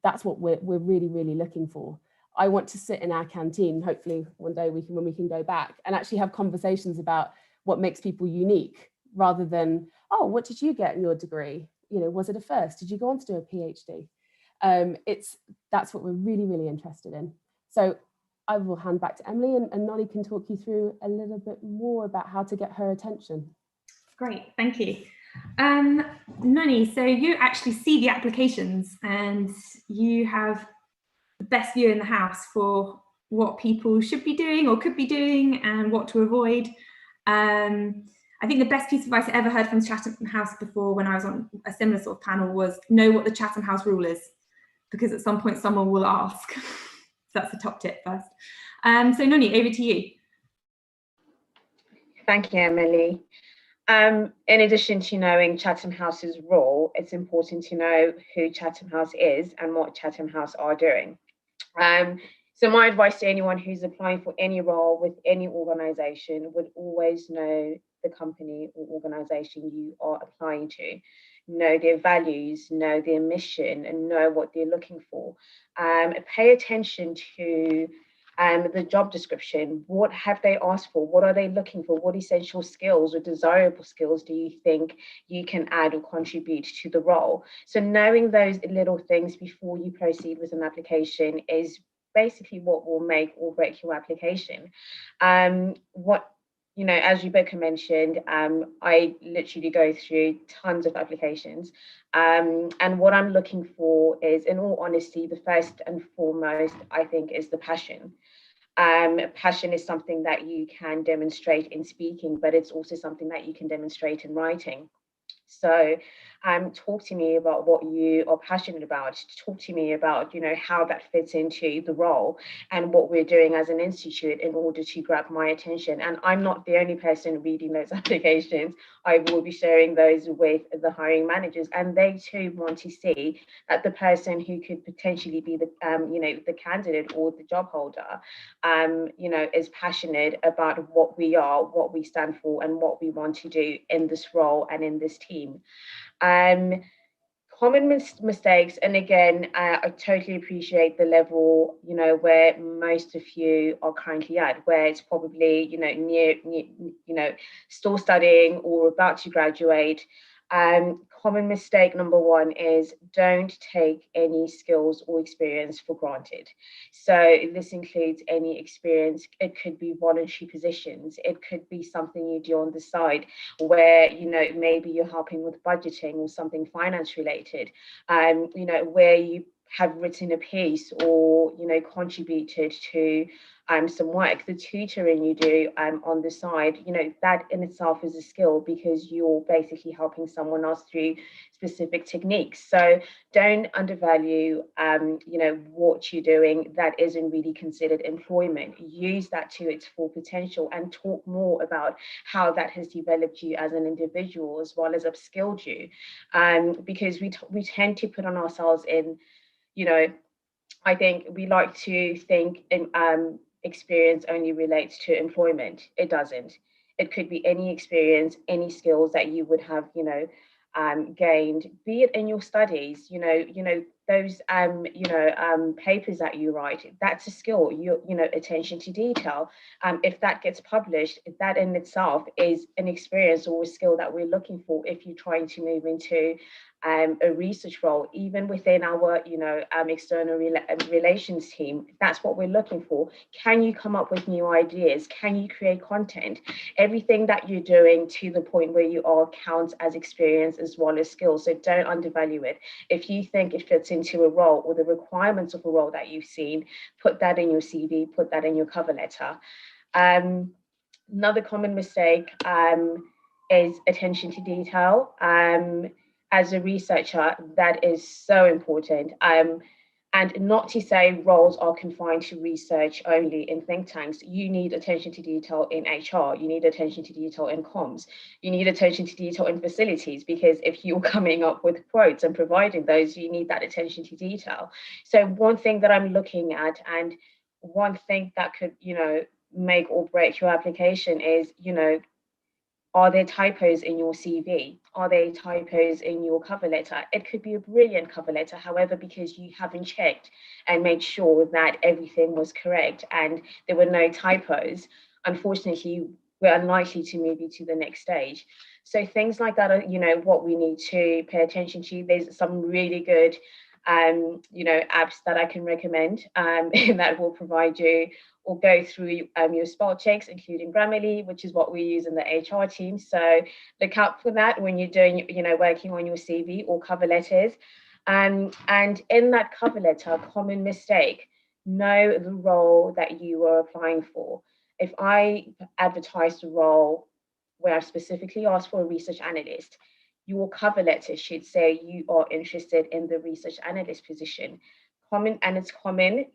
we're really, really looking for. I want to sit in our canteen, hopefully one day when we can go back and actually have conversations about what makes people unique, rather than, oh, what did you get in your degree? Was it a first? Did you go on to do a PhD? That's what we're really, really interested in. So I will hand back to Emily, and Nolly can talk you through a little bit more about how to get her attention. Great, thank you. Nani, so you actually see the applications and you have the best view in the house for what people should be doing or could be doing and what to avoid. I think the best piece of advice I ever heard from Chatham House before when I was on a similar sort of panel was know what the Chatham House rule is, because at some point someone will ask. So that's the top tip first. So Nani, over to you. Thank you, Emily. In addition to knowing Chatham House's role, it's important to know who Chatham House is and what Chatham House are doing. So my advice to anyone who's applying for any role with any organisation would always know the company or organisation you are applying to. Know their values, know their mission, and know what they're looking for. Pay attention to the job description. What have they asked for? What are they looking for? What essential skills or desirable skills do you think you can add or contribute to the role? So knowing those little things before you proceed with an application is basically what will make or break your application. As Rebecca mentioned, I literally go through tons of applications. And what I'm looking for is, in all honesty, the first and foremost, I think, is the passion. Passion is something that you can demonstrate in speaking, but it's also something that you can demonstrate in writing. So talk to me about what you are passionate about. Talk to me about, how that fits into the role and what we're doing as an institute in order to grab my attention. And I'm not the only person reading those applications. I will be sharing those with the hiring managers, and they too want to see that the person who could potentially be the, the candidate or the job holder, is passionate about what we are, what we stand for, and what we want to do in this role and in this team. Common mistakes, and again, I totally appreciate the level, where most of you are currently at, where it's probably, near, still studying or about to graduate. Common mistake number one is don't take any skills or experience for granted. So this includes any experience. It could be voluntary positions. It could be something you do on the side where, maybe you're helping with budgeting or something finance related, where you have written a piece or, contributed to some work. The tutoring you do on the side, that in itself is a skill because you're basically helping someone else through specific techniques. So don't undervalue, what you're doing that isn't really considered employment. Use that to its full potential and talk more about how that has developed you as an individual as well as upskilled you, because we tend to put on ourselves in, I think we like to think experience only relates to employment. It doesn't. It could be any experience, any skills that you would have, gained, be it in your studies, those papers that you write, that's a skill. Attention to detail. If that gets published, that in itself is an experience or a skill that we're looking for if you're trying to move into a research role, even within our, external relations team. That's what we're looking for. Can you come up with new ideas? Can you create content? Everything that you're doing to the point where you are counts as experience as well as skills. So don't undervalue it. If you think it fits into a role or the requirements of a role that you've seen, put that in your CV, put that in your cover letter. Another common mistake is attention to detail. As a researcher, that is so important. And not to say roles are confined to research only in think tanks. You need attention to detail in HR. You need attention to detail in comms. You need attention to detail in facilities, because if you're coming up with quotes and providing those, you need that attention to detail. So one thing that I'm looking at, and one thing that could, make or break your application is, are there typos in your CV? Are there typos in your cover letter? It could be a brilliant cover letter. However, because you haven't checked and made sure that everything was correct and there were no typos, unfortunately, we're unlikely to move you to the next stage. So things like that are, what we need to pay attention to. There's some really good you know, apps that I can recommend that will provide you or go through your spell checks, including Grammarly, which is what we use in the HR team. So look out for that when you're doing, you know, working on your CV or cover letters. And in that cover letter, common mistake, know the role that you are applying for. If I advertised a role where I specifically asked for a research analyst, your cover letter should say you are interested in the research analyst position. It's common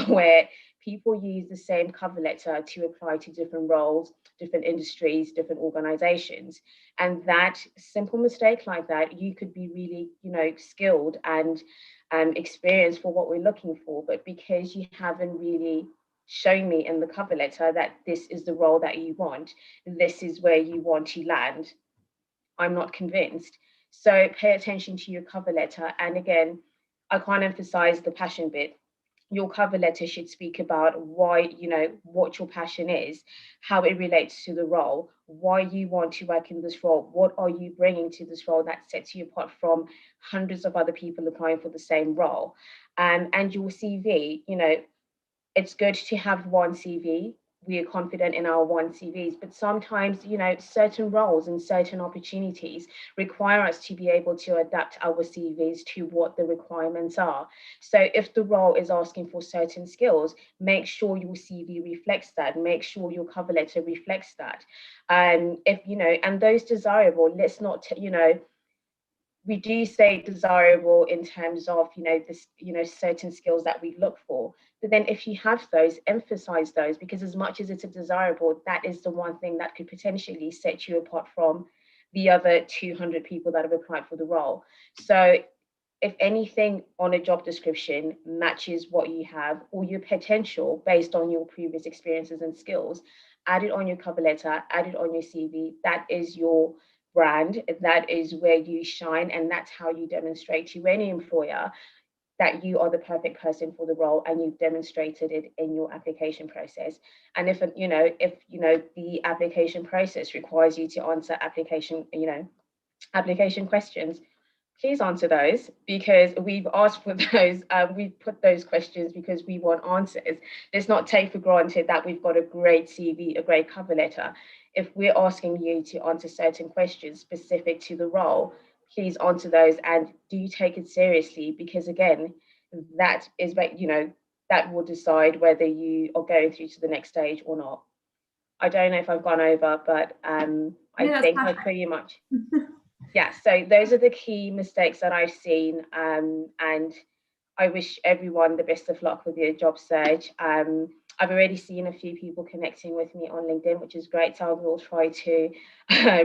where people use the same cover letter to apply to different roles, different industries, different organizations. And that simple mistake like that, you could be really, you know, skilled and experienced for what we're looking for. But because you haven't really shown me in the cover letter that this is the role that you want, this is where you want to land, I'm not convinced. So pay attention to your cover letter. And again, I can't emphasize the passion bit. Your cover letter should speak about why, you know, what your passion is, how it relates to the role, why you want to work in this role, what are you bringing to this role that sets you apart from hundreds of other people applying for the same role. And your CV, you know, it's good to have one CV. We are confident in our one CVs, but sometimes, you know, certain roles and certain opportunities require us to be able to adapt our CVs to what the requirements are. So if the role is asking for certain skills, make sure your CV reflects that, make sure your cover letter reflects that. If, you know, and those desirable, let's not, you know, we do say desirable in terms of, you know, this, you know, certain skills that we look for. But then if you have those, emphasize those, because as much as it's a desirable, that is the one thing that could potentially set you apart from the other 200 people that have applied for the role. So if anything on a job description matches what you have or your potential based on your previous experiences and skills, add it on your cover letter, add it on your CV. That is your brand, that is where you shine, and that's how you demonstrate to any employer that you are the perfect person for the role, and you've demonstrated it in your application process. And if the application process requires you to answer application questions, please answer those, because we've asked for those. We've put those questions because we want answers. Let's not take for granted that we've got a great CV, a great cover letter. If we're asking you to answer certain questions specific to the role, please answer those and do take it seriously, because again, that is, you know, that will decide whether you are going through to the next stage or not. I don't know if I've gone over, but I think I pretty much. Yeah, so those are the key mistakes that I've seen, and I wish everyone the best of luck with your job search. I've already seen a few people connecting with me on LinkedIn, which is great, so I will try to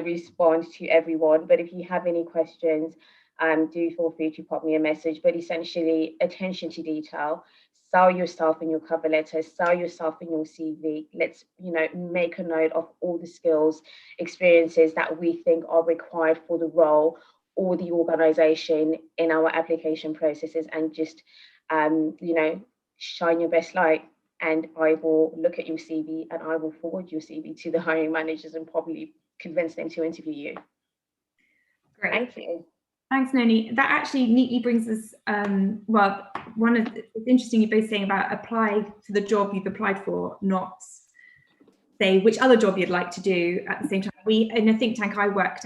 respond to everyone. But if you have any questions, do feel free to pop me a message. But essentially, attention to detail. Sell yourself in your cover letter, sell yourself in your CV. Let's, you know, make a note of all the skills, experiences that we think are required for the role or the organization in our application processes, and just, you know, shine your best light. And I will look at your CV and I will forward your CV to the hiring managers and probably convince them to interview you. Great. Thank you. Thanks, Noni. That actually neatly brings us, well, it's interesting you're both saying about apply for the job you've applied for, not say which other job you'd like to do at the same time. In a think tank I worked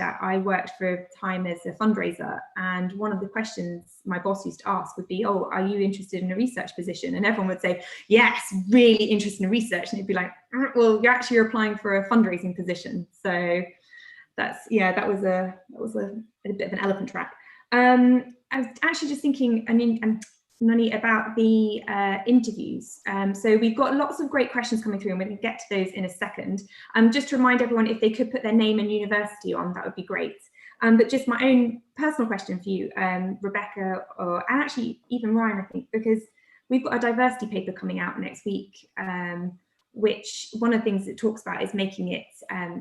for a time as a fundraiser, and one of the questions my boss used to ask would be, oh, are you interested in a research position? And everyone would say, yes, really interested in research. And it'd be like, well, you're actually applying for a fundraising position. So that's, yeah, that was a bit of an elephant trap. I was actually just thinking, Noni, about the interviews. So we've got lots of great questions coming through, and we're going to get to those in a second. Just to remind everyone, if they could put their name and university on, that would be great. But just my own personal question for you, Rebecca, and actually even Ryan, I think, because we've got a diversity paper coming out next week, which one of the things it talks about is making it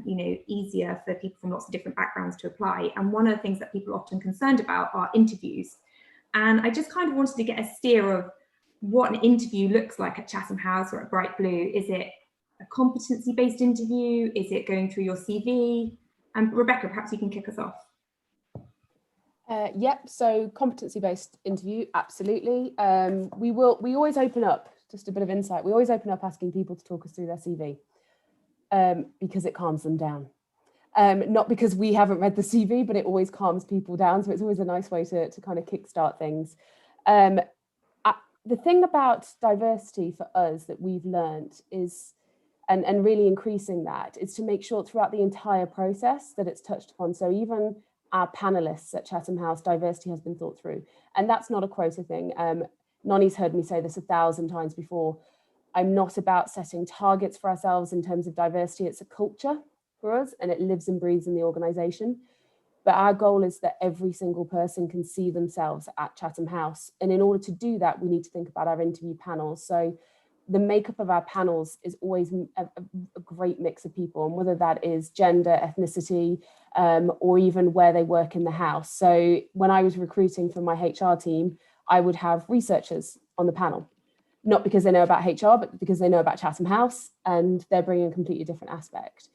you know, easier for people from lots of different backgrounds to apply. And one of the things that people are often concerned about are interviews. And I just kind of wanted to get a steer of what an interview looks like at Chatham House or at Bright Blue. Is it a competency-based interview? Is it going through your CV? And Rebecca, perhaps you can kick us off. Yep, so competency-based interview, absolutely. We always open up, just a bit of insight, we always open up asking people to talk us through their CV because it calms them down. Not because we haven't read the CV, but it always calms people down. So it's always a nice way to kind of kickstart things. The thing about diversity for us that we've learned is, and really increasing that, is to make sure throughout the entire process that it's touched upon. So even our panelists at Chatham House, diversity has been thought through. And that's not a quota thing. Noni's heard me say this 1,000 times before. I'm not about setting targets for ourselves in terms of diversity. It's a culture for us, and it lives and breathes in the organization. But our goal is that every single person can see themselves at Chatham House. And in order to do that, we need to think about our interview panels. So the makeup of our panels is always a great mix of people, and whether that is gender, ethnicity, or even where they work in the house. So when I was recruiting for my HR team, I would have researchers on the panel, not because they know about HR, but because they know about Chatham House, and they're bringing a completely different aspect.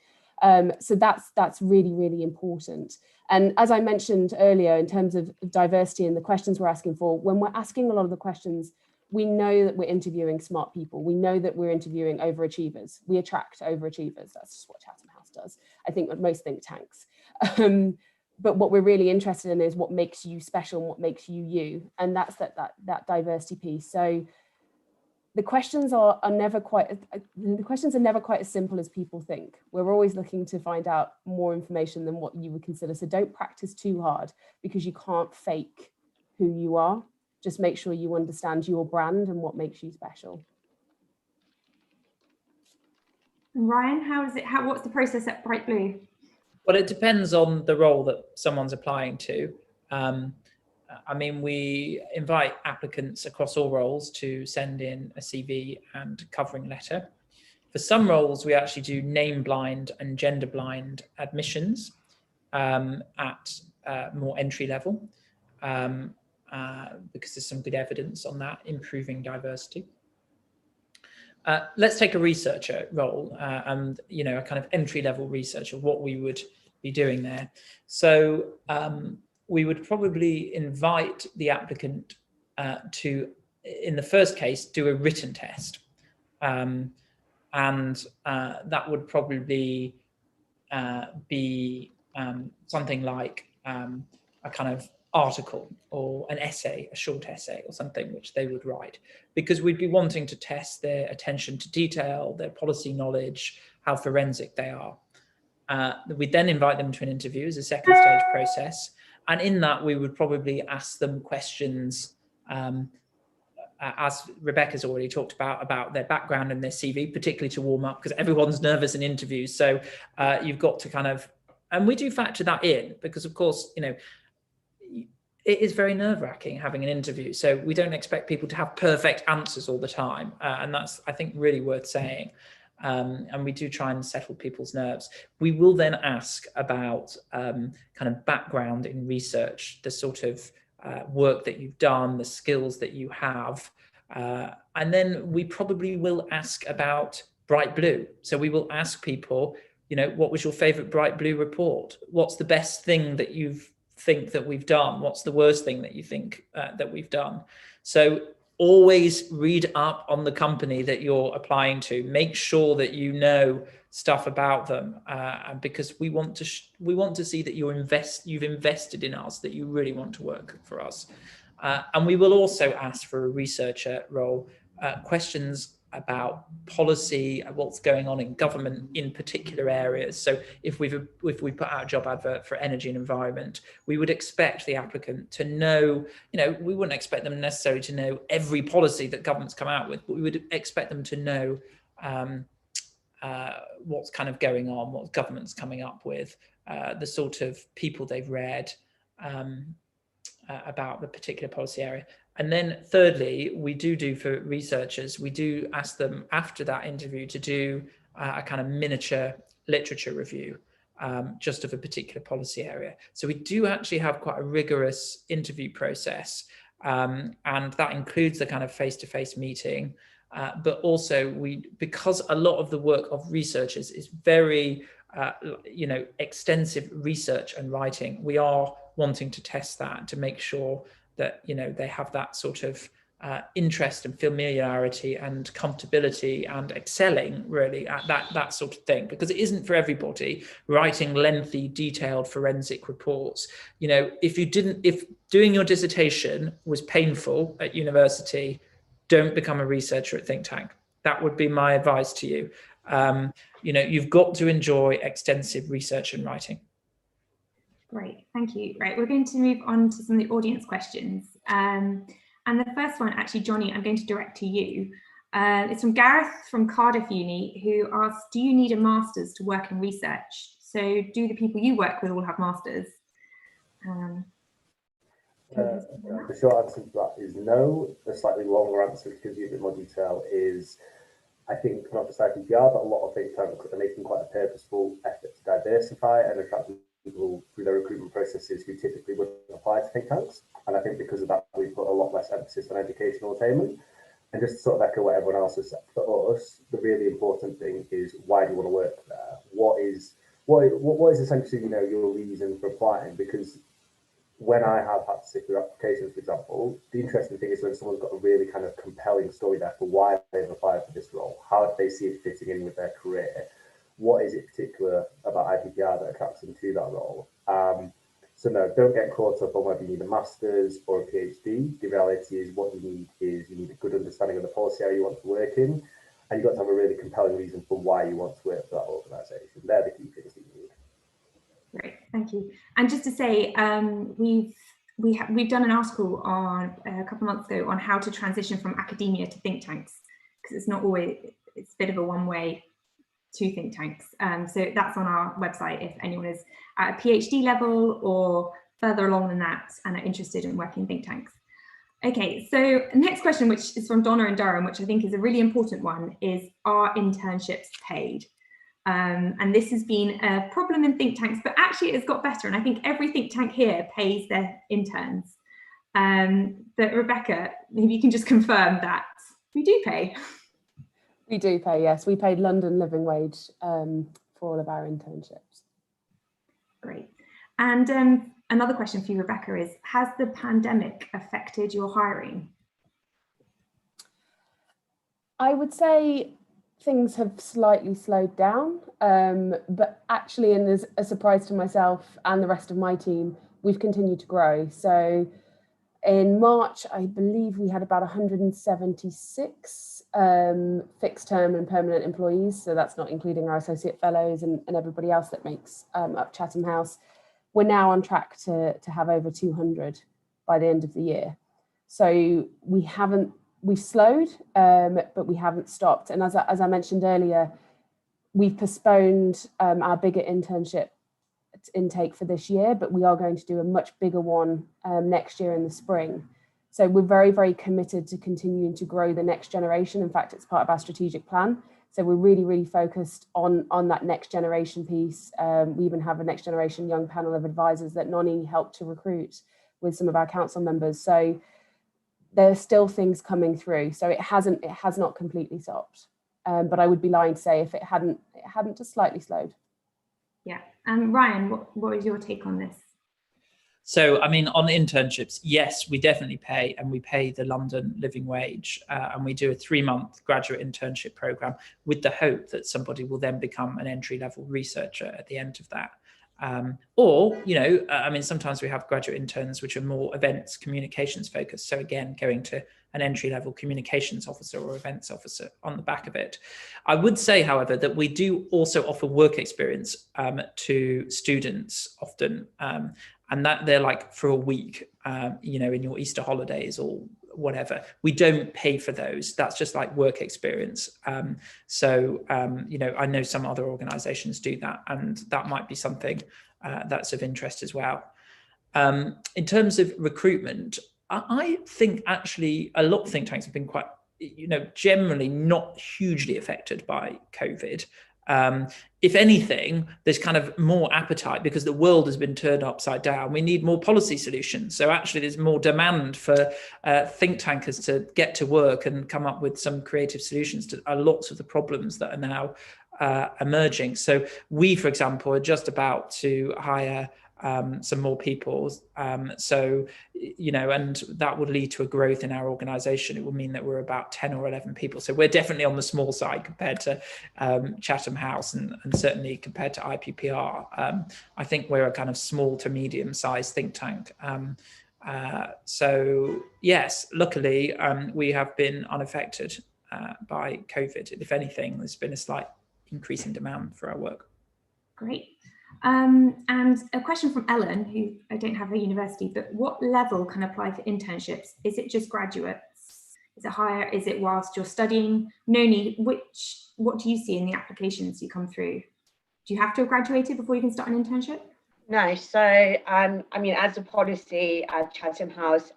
So that's really, really important. And as I mentioned earlier, in terms of diversity and the questions we're asking for, when we're asking a lot of the questions, we know that we're interviewing smart people. We know that we're interviewing overachievers. We attract overachievers. That's just what Chatham House does. I think with most think tanks. But what we're really interested in is what makes you special and what makes you you. And that's that diversity piece. So the questions are never quite as simple as people think. We're always looking to find out more information than what you would consider. So don't practice too hard, because you can't fake who you are. Just make sure you understand your brand and what makes you special. And Ryan, what's the process at Bright Blue? Well, it depends on the role that someone's applying to. I mean, we invite applicants across all roles to send in a CV and covering letter. For some roles, we actually do name blind and gender blind admissions at more entry level, because there's some good evidence on that, improving diversity. Let's take a researcher role and, you know, a kind of entry level researcher, what we would be doing there. So we would probably invite the applicant to, in the first case, do a written test. And that would probably be something like a kind of article or an essay, a short essay or something which they would write, because we'd be wanting to test their attention to detail, their policy knowledge, how forensic they are. We'd then invite them to an interview as a second stage process. And in that, we would probably ask them questions, as Rebecca's already talked about their background and their CV, particularly to warm up, because everyone's nervous in interviews. So you've got to kind of, and we do factor that in, because of course, you know, it is very nerve-wracking having an interview. So we don't expect people to have perfect answers all the time. And that's, I think, really worth saying. And we do try and settle people's nerves. We will then ask about kind of background in research, the sort of work that you've done, the skills that you have. And then we probably will ask about Bright Blue. So we will ask people, you know, what was your favorite Bright Blue report? What's the best thing that you think that we've done? What's the worst thing that you think that we've done? So always read up on the company that you're applying to. Make sure that you know stuff about them, because we want to see that you've invested in us, that you really want to work for us. And we will also ask for a researcher role questions about policy, what's going on in government in particular areas. So if we put out a job advert for energy and environment, we would expect the applicant to know, you know, we wouldn't expect them necessarily to know every policy that government's come out with, but we would expect them to know what's kind of going on, what government's coming up with, the sort of people they've read about the particular policy area. And then thirdly, we do for researchers, we do ask them after that interview to do a kind of miniature literature review, just of a particular policy area. So we do actually have quite a rigorous interview process, and that includes the kind of face-to-face meeting, but also because a lot of the work of researchers is very, you know, extensive research and writing, we are wanting to test that, to make sure that, you know, they have that sort of interest and familiarity and comfortability and excelling really at that sort of thing, because it isn't for everybody writing lengthy, detailed forensic reports. You know, if doing your dissertation was painful at university, don't become a researcher at think tank. That would be my advice to you. You know, you've got to enjoy extensive research and writing. Great, thank you. Right, we're going to move on to some of the audience questions. And the first one, actually, Johnny, I'm going to direct to you. It's from Gareth from Cardiff Uni, who asks, do you need a master's to work in research? So do the people you work with all have masters? The short answer to that is no. The slightly longer answer, which gives you a bit more detail, is I think not just IPPR, but a lot of think tanks are making quite a purposeful effort to diversify and attract people through their recruitment processes who typically wouldn't apply to think tanks. And I think because of that, we put a lot less emphasis on educational attainment. And just to sort of echo what everyone else has said, for us, the really important thing is, why do you want to work there? What is essentially, you know, your reason for applying? Because when I have had to sit through applications, for example, the interesting thing is when someone's got a really kind of compelling story there for why they've applied for this role. How do they see it fitting in with their career? What is it particular about IPPR that attracts them to that role? So no, don't get caught up on whether you need a master's or a PhD. The reality is, what you need is, you need a good understanding of the policy area you want to work in, and you've got to have a really compelling reason for why you want to work for that organisation. They're the key things that you need. Great, thank you. And just to say, we've done an article on a couple of months ago on how to transition from academia to think tanks, because it's not always, it's a bit of a one-way to think tanks. So that's on our website if anyone is at a PhD level or further along than that and are interested in working in think tanks. Okay, so next question, which is from Donna in Durham, which I think is a really important one, is, are internships paid? And this has been a problem in think tanks, but actually it's got better. And I think every think tank here pays their interns. But Rebecca, maybe you can just confirm that we do pay. We do pay, yes. We paid London living wage for all of our internships. Great. And another question for you, Rebecca, is, has the pandemic affected your hiring? I would say things have slightly slowed down, but actually, and as a surprise to myself and the rest of my team, we've continued to grow. So in March, I believe we had about 176 fixed term and permanent employees. So that's not including our associate fellows and everybody else that makes up Chatham House. We're now on track to have over 200 by the end of the year. So we've slowed, but we haven't stopped. And as I mentioned earlier, we've postponed our bigger internship intake for this year, but we are going to do a much bigger one next year in the spring. So we're very, very committed to continuing to grow the next generation. In fact, it's part of our strategic plan. So we're really, really focused on that next generation piece. We even have a next generation young panel of advisors that Noni helped to recruit with some of our council members. So there are still things coming through. So it has not completely stopped. But I would be lying to say if it hadn't just slightly slowed. Yeah. Ryan, what is your take on this? So, I mean, on internships, yes, we definitely pay, and we pay the London living wage, and we do a 3-month graduate internship program with the hope that somebody will then become an entry-level researcher at the end of that. Or, you know, I mean, sometimes we have graduate interns which are more events communications focused. So again, going to an entry-level communications officer or events officer on the back of it. I would say, however, that we do also offer work experience to students often, and that they're like for a week, you know, in your Easter holidays or whatever. We don't pay for those. That's just like work experience. So, you know, I know some other organizations do that, and that might be something that's of interest as well. In terms of recruitment, I think actually a lot of think tanks have been quite, you know, generally not hugely affected by COVID. If anything, there's kind of more appetite because the world has been turned upside down. We need more policy solutions. So actually there's more demand for think tankers to get to work and come up with some creative solutions to lots of the problems that are now emerging. So we, for example, are just about to hire some more people. So, you know, and that would lead to a growth in our organisation. It would mean that we're about 10 or 11 people. So we're definitely on the small side compared to Chatham House, and certainly compared to IPPR. I think we're a kind of small to medium sized think tank. So yes, luckily we have been unaffected by COVID. If anything, there's been a slight increase in demand for our work. Great. And a question from Ellen, who I don't have her university, but what level can apply for internships? Is it just graduates? Is it higher? Is it whilst you're studying? No need. What do you see in the applications you come through? Do you have to have graduated before you can start an internship? No, so I mean, as a policy at Chatham House,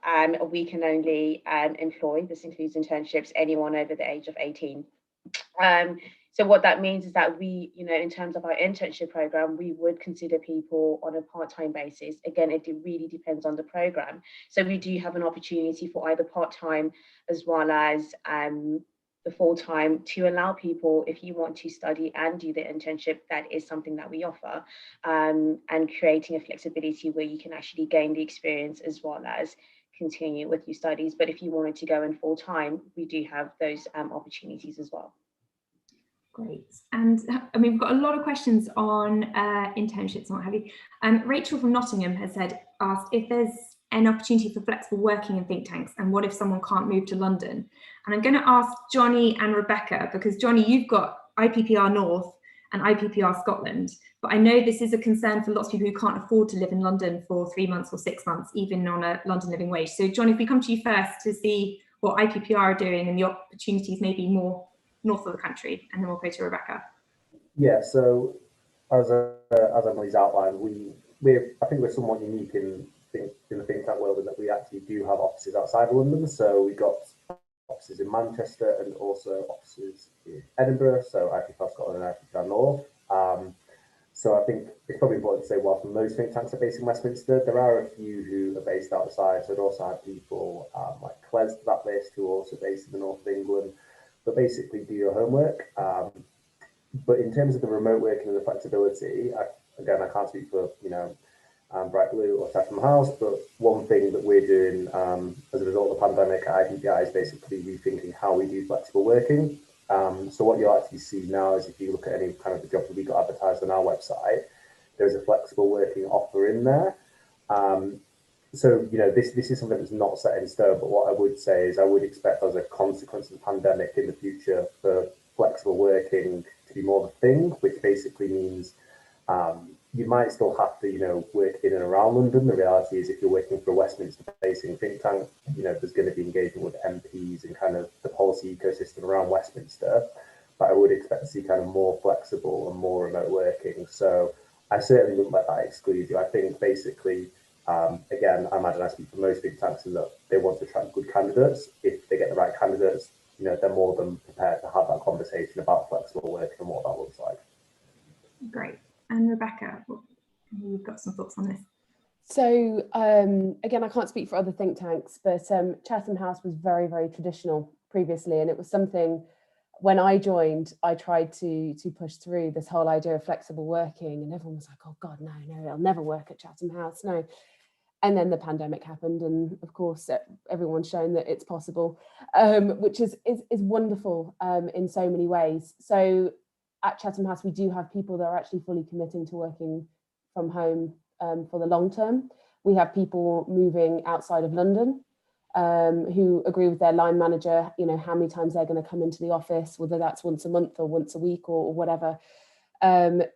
we can only employ, this includes internships, anyone over the age of 18. So what that means is that we, you know, in terms of our internship program, we would consider people on a part-time basis. Again, it really depends on the program. So we do have an opportunity for either part-time as well as the full-time to allow people, if you want to study and do the internship, that is something that we offer, and creating a flexibility where you can actually gain the experience as well as continue with your studies. But if you wanted to go in full-time, we do have those opportunities as well. Great. And I mean, we've got a lot of questions on internships and what have you. Rachel from Nottingham has asked if there's an opportunity for flexible working in think tanks, and what if someone can't move to London? And I'm going to ask Johnny and Rebecca, because Johnny, you've got IPPR North and IPPR Scotland, but I know this is a concern for lots of people who can't afford to live in London for 3 months or 6 months, even on a London living wage. So Johnny, if we come to you first to see what IPPR are doing and the opportunities maybe more north of the country, and then we'll go to Rebecca. Yeah, so as Emily's outlined, I think we're somewhat unique in the think tank world in that we actually do have offices outside of London. So we've got offices in Manchester and also offices in Edinburgh, so IPPR Scotland and IPPR North. So I think it's probably important to say, whilst most think tanks are based in Westminster, there are a few who are based outside. So I'd also have people like Claire's to that list, who are also based in the north of England, but basically do your homework. But in terms of the remote working and the flexibility, again, I can't speak for, you know, Bright Blue or Chatham House, but one thing that we're doing as a result of the pandemic at IPPI is basically rethinking how we do flexible working. So what you'll actually see now is, if you look at any kind of the jobs that we got advertised on our website, there's a flexible working offer in there. So, you know, this is something that's not set in stone, but what I would say is I would expect, as a consequence of the pandemic in the future, for flexible working to be more of a thing, which basically means you might still have to, you know, work in and around London. The reality is, if you're working for a Westminster-facing think tank, you know, there's going to be engagement with MPs and kind of the policy ecosystem around Westminster. But I would expect to see kind of more flexible and more remote working. So I certainly wouldn't let that exclude you. I think basically, again, I imagine I speak for most think tanks in that they want to attract good candidates. If they get the right candidates, you know, they're more than prepared to have that conversation about flexible work and what that looks like. Great. And Rebecca, you've got some thoughts on this. So again, I can't speak for other think tanks, but Chatham House was very, very traditional previously, and it was something, when I joined, I tried to push through this whole idea of flexible working, and everyone was like, oh God, no, it'll never work at Chatham House, no. And then the pandemic happened, and of course, everyone's shown that it's possible, which is wonderful in so many ways. So at Chatham House, we do have people that are actually fully committing to working from home for the long term. We have people moving outside of London who agree with their line manager, you know, how many times they're going to come into the office, whether that's once a month or once a week or whatever.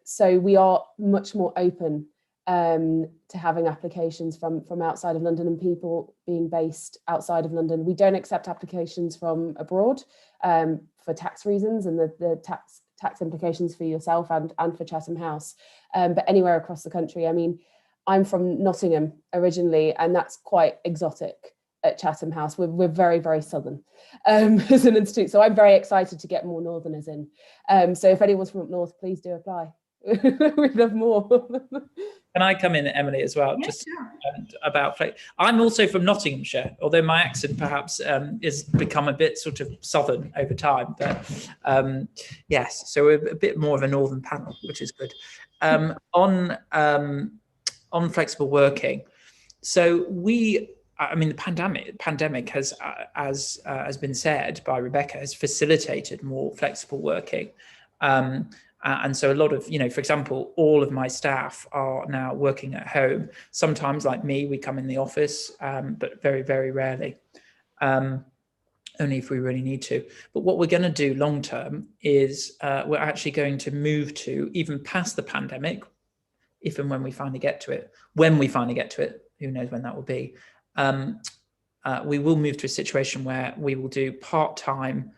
So we are much more open to having applications from outside of London and people being based outside of London. We don't accept applications from abroad for tax reasons and the tax implications for yourself and for Chatham House, but anywhere across the country. I mean, I'm from Nottingham originally, and that's quite exotic at Chatham House. We're very, very southern as an institute, so I'm very excited to get more northerners in. So if anyone's from up north, please do apply. We'd love more. Can I come in, Emily, as well? Yeah, just sure. About I'm also from Nottinghamshire, although my accent perhaps has become a bit sort of southern over time. But yes, so we're a bit more of a northern panel, which is good. On on flexible working. So I mean, the pandemic has, as has been said by Rebecca, has facilitated more flexible working. And so a lot of, for example, all of my staff are now working at home. Sometimes, like me, we come in the office, but very, very rarely, only if we really need to. But what we're going to do long term is we're actually going to move to, even past the pandemic, if and when we finally get to it, who knows when that will be, we will move to a situation where we will do part-time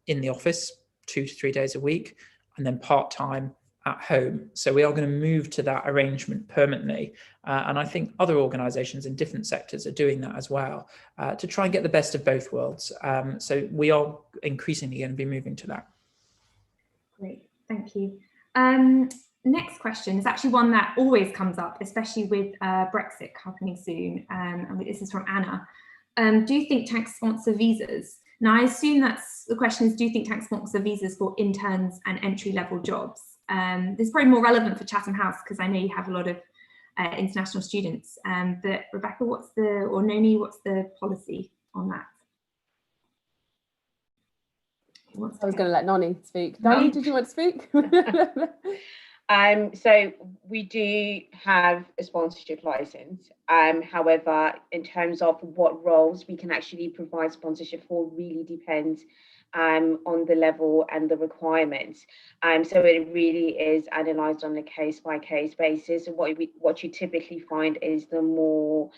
in the office 2 to 3 days a week, and then part-time at home. So we are going to move to that arrangement permanently. And I think other organizations in different sectors are doing that as well, to try and get the best of both worlds. So we are increasingly going to be moving to that. Great, thank you. Next question is actually one that always comes up, especially with Brexit happening soon. And this is from Anna. Do think tanks sponsor visas? Now, I assume the question is, do think tanks sponsor visas for interns and entry-level jobs? This is probably more relevant for Chatham House because I know you have a lot of international students. But Rebecca, or Noni, what's the policy on that? I was going to let Noni speak. Noni, Noni, did you want to speak? So we do have a sponsorship license. However, in terms of what roles we can actually provide sponsorship for really depends on the level and the requirements. So it really is analysed on a case-by-case basis. And what you typically find is the more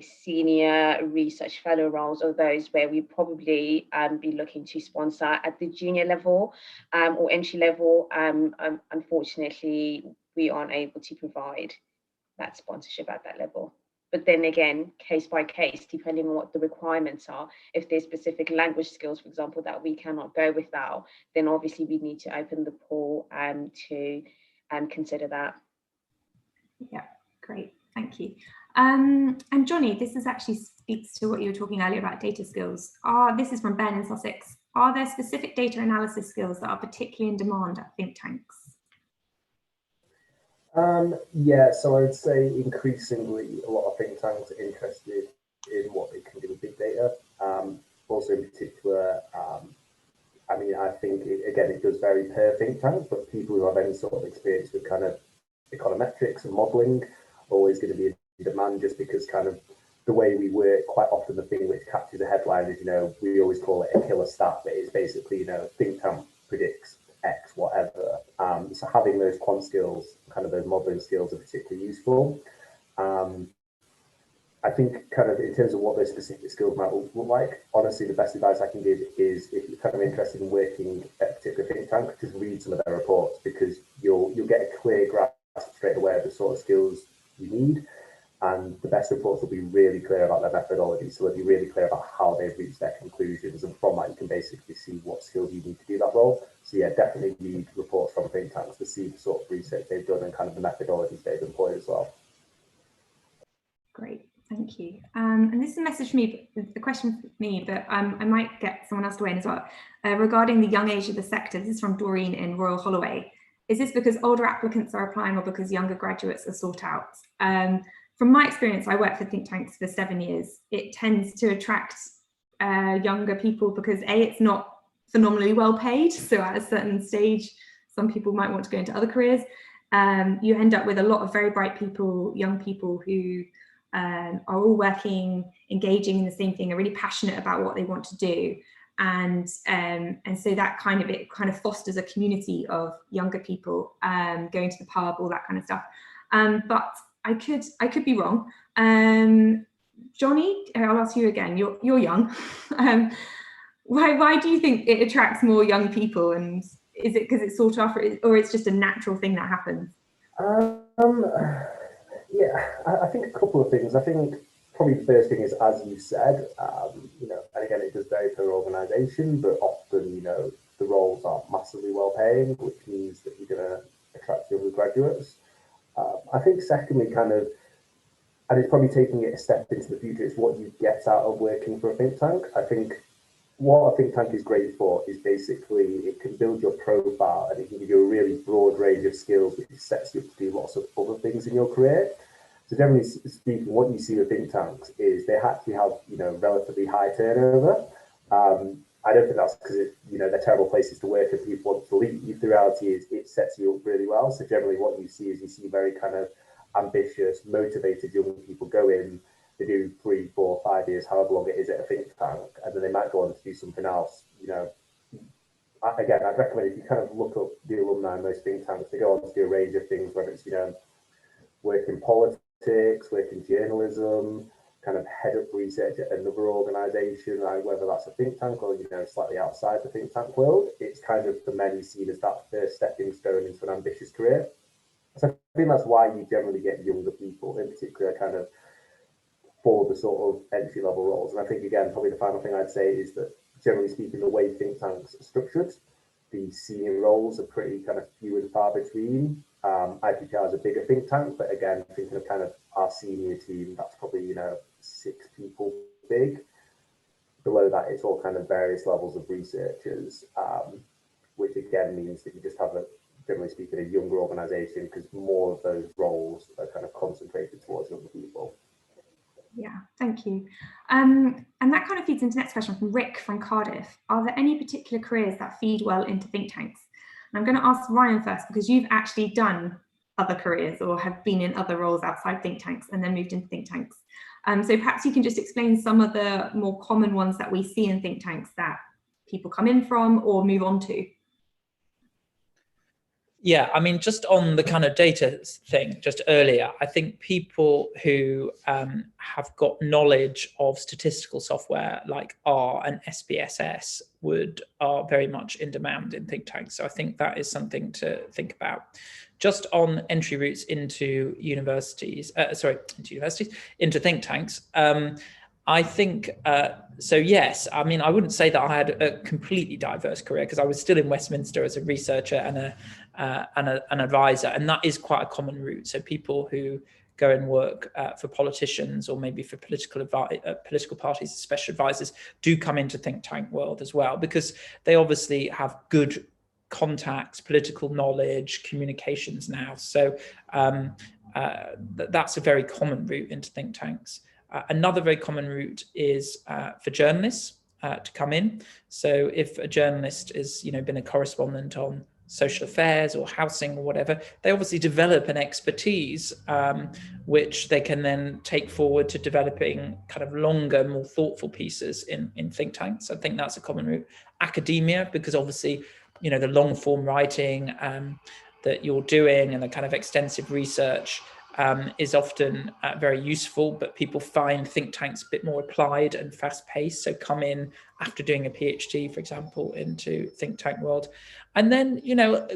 senior research fellow roles are those where we probably be looking to sponsor at the junior level or entry level. Unfortunately, we aren't able to provide that sponsorship at that level. But then again, case by case, depending on what the requirements are, if there's specific language skills, for example, that we cannot go without, then obviously we need to open the pool to consider that. Yeah, great, thank you. And Johnny, this actually speaks to what you were talking earlier about data skills. This is from Ben in Sussex. Are there specific data analysis skills that are particularly in demand at think tanks? Yeah, so I would say increasingly a lot of think tanks are interested in what they can do with big data. Also in particular, I mean, I think, it does vary per think tank, but people who have any sort of experience with kind of econometrics and modelling are always going to be in demand, just because kind of the way we work, quite often the thing which captures a headline is, we always call it a killer stat, but it's basically, think tank predicts X, whatever. So having those quant skills, kind of those modelling skills are particularly useful. I think kind of in terms of what those specific skills might look like, honestly, the best advice I can give is, if you're kind of interested in working at a particular think tank, just read some of their reports, because you'll get a clear grasp straight away of the sort of skills you need. And the best reports will be really clear about their methodology. So they'll be really clear about how they've reached their conclusions. And from that, you can basically see what skills you need to do that role. So yeah, definitely read reports from think tanks to see the sort of research they've done and kind of the methodologies they've employed as well. Great, thank you. And this is a message for me, a question for me, but I might get someone else to weigh in as well. Regarding the young age of the sector, this is from Doreen in Royal Holloway. Is this because older applicants are applying or because younger graduates are sought out? From my experience, I worked for think tanks for 7 years. It tends to attract younger people because it's not phenomenally well paid. So at a certain stage, some people might want to go into other careers. You end up with a lot of very bright people, young people who are all working, engaging in the same thing, are really passionate about what they want to do. And so that kind of fosters a community of younger people going to the pub, all that kind of stuff. But I could be wrong. Johnny, I'll ask you again. You're young. Why do you think it attracts more young people? And is it because it's sought after, or it's just a natural thing that happens? Yeah, I think a couple of things. I think probably the first thing is, as you said, and again, it does vary per organisation, but often, the roles aren't massively well paying, which means that you're going to attract younger graduates. I think secondly, and it's probably taking it a step into the future, it's what you get out of working for a think tank. I think what a think tank is great for is basically it can build your profile and it can give you a really broad range of skills, which sets you up to do lots of other things in your career. So generally speaking, what you see with think tanks is they actually have, you know, relatively high turnover. I don't think that's because they're terrible places to work and people want to leave. The reality is it sets you up really well. So generally what you see very kind of ambitious, motivated young people go in, they do 3, 4, 5 years, however long it is at a think tank, and then they might go on to do something else. You know, again, I'd recommend if you kind of look up the alumni in those think tanks, they go on to do a range of things, whether it's, you know, work in politics, work in journalism, kind of head up research at another organisation, like whether that's a think tank or, you know, slightly outside the think tank world. It's kind of for many seen as that first stepping stone into an ambitious career. So I think that's why you generally get younger people, in particular, kind of for the sort of entry level roles. And I think, again, probably the final thing I'd say is that generally speaking, the way think tanks are structured, the senior roles are pretty kind of few and far between. IPPR is a bigger think tank, but again, thinking of kind of our senior team, that's probably, you know, 6 people big. Below that, it's all kind of various levels of researchers, which again means that you just have generally speaking, a younger organisation because more of those roles are kind of concentrated towards younger people. Yeah, thank you. And that kind of feeds into the next question from Rick from Cardiff. Are there any particular careers that feed well into think tanks? And I'm going to ask Ryan first, because you've actually done other careers or have been in other roles outside think tanks and then moved into think tanks. So perhaps you can just explain some of the more common ones that we see in think tanks that people come in from or move on to. Yeah, I mean, just on the kind of data thing just earlier, I think people who have got knowledge of statistical software like R and SPSS are very much in demand in think tanks. So I think that is something to think about. Just on entry routes into universities, into think tanks. I think, so yes, I mean, I wouldn't say that I had a completely diverse career because I was still in Westminster as a researcher and an advisor, and that is quite a common route. So people who go and work for politicians or maybe for political parties, special advisors, do come into think tank world as well, because they obviously have good contacts, political knowledge, communications now. So that's a very common route into think tanks. Another very common route is for journalists to come in. So if a journalist has, been a correspondent on social affairs or housing or whatever, they obviously develop an expertise which they can then take forward to developing kind of longer, more thoughtful pieces in think tanks. I think that's a common route. Academia, because obviously, the long form writing that you're doing and the kind of extensive research is often very useful, but people find think tanks a bit more applied and fast paced. So come in after doing a PhD, for example, into think tank world. And then,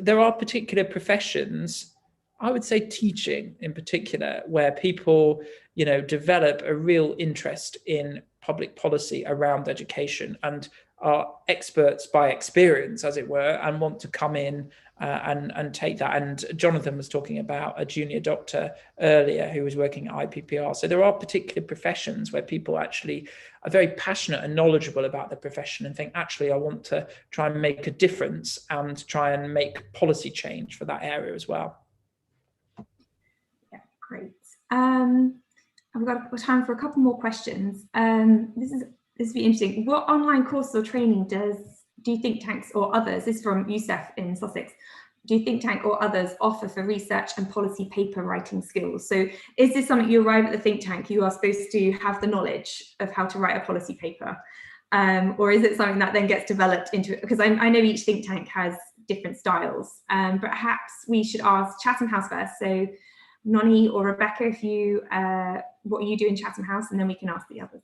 there are particular professions, I would say teaching in particular, where people, develop a real interest in public policy around education and are experts by experience, as it were, and want to come in and take that. And Jonathan was talking about a junior doctor earlier who was working at IPPR. So there are particular professions where people actually are very passionate and knowledgeable about the profession and think, actually, I want to try and make a difference and try and make policy change for that area as well. Yeah, great. I've got time for a couple more questions. This would be interesting. What online courses or training do you think tanks or others, this is from Youssef in Sussex, do you think tank or others offer for research and policy paper writing skills? So is this something you arrive at the think tank, you are supposed to have the knowledge of how to write a policy paper? Or is it something that then gets developed into it? Because I know each think tank has different styles, but perhaps we should ask Chatham House first. So Noni or Rebecca, if you, what you do in Chatham House, and then we can ask the others.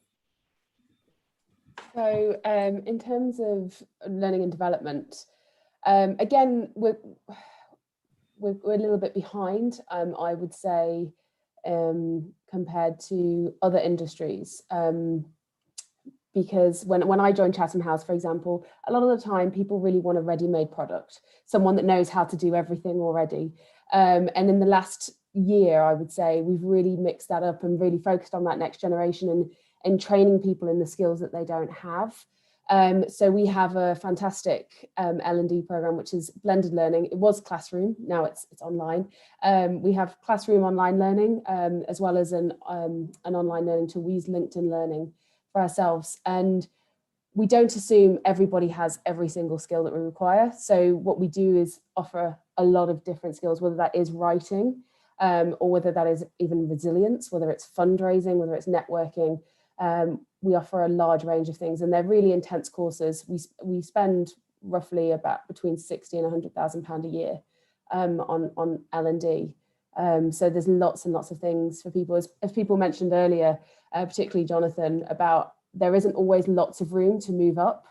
So in terms of learning and development, again, we're a little bit behind, I would say, compared to other industries. Because when I joined Chatham House, for example, a lot of the time people really want a ready-made product, someone that knows how to do everything already. And in the last year, I would say, we've really mixed that up and really focused on that next generation and training people in the skills that they don't have. So we have a fantastic L&D program, which is blended learning. It was classroom, now it's online. We have classroom online learning, as well as an online learning tool. We use LinkedIn Learning for ourselves. And we don't assume everybody has every single skill that we require. So what we do is offer a lot of different skills, whether that is writing, or whether that is even resilience, whether it's fundraising, whether it's networking. We offer a large range of things, and they're really intense courses. We spend roughly about between 60 and £100,000 a year on L&D. So there's lots and lots of things for people. As people mentioned earlier, particularly Jonathan, about there isn't always lots of room to move up.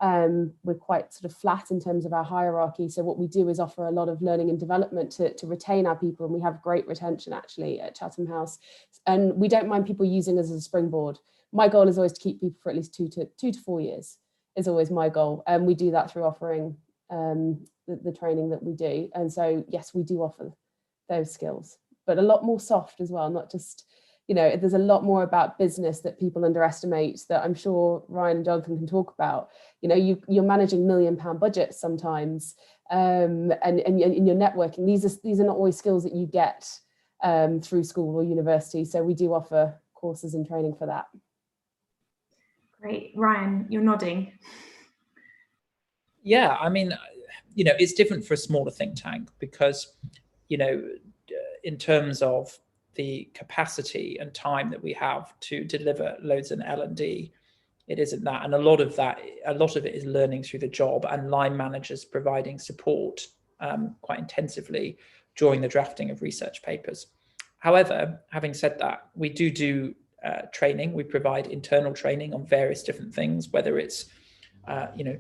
We're quite sort of flat in terms of our hierarchy. So what we do is offer a lot of learning and development to retain our people. And we have great retention actually at Chatham House. And we don't mind people using us as a springboard. My goal is always to keep people for at least two to 4 years is always my goal. And we do that through offering the training that we do. And so, yes, we do offer those skills, but a lot more soft as well, not just, you know, there's a lot more about business that people underestimate that I'm sure Ryan and Jonathan can talk about. You know, you're managing £1 million budgets sometimes, and you're networking. These are not always skills that you get through school or university. So we do offer courses and training for that. Great. Ryan, you're nodding. Yeah, I mean, you know, it's different for a smaller think tank because, you know, in terms of the capacity and time that we have to deliver loads in L&D, it isn't that. And a lot of it is learning through the job and line managers providing support quite intensively during the drafting of research papers. However, having said that, we do training. We provide internal training on various different things, whether it's, you know,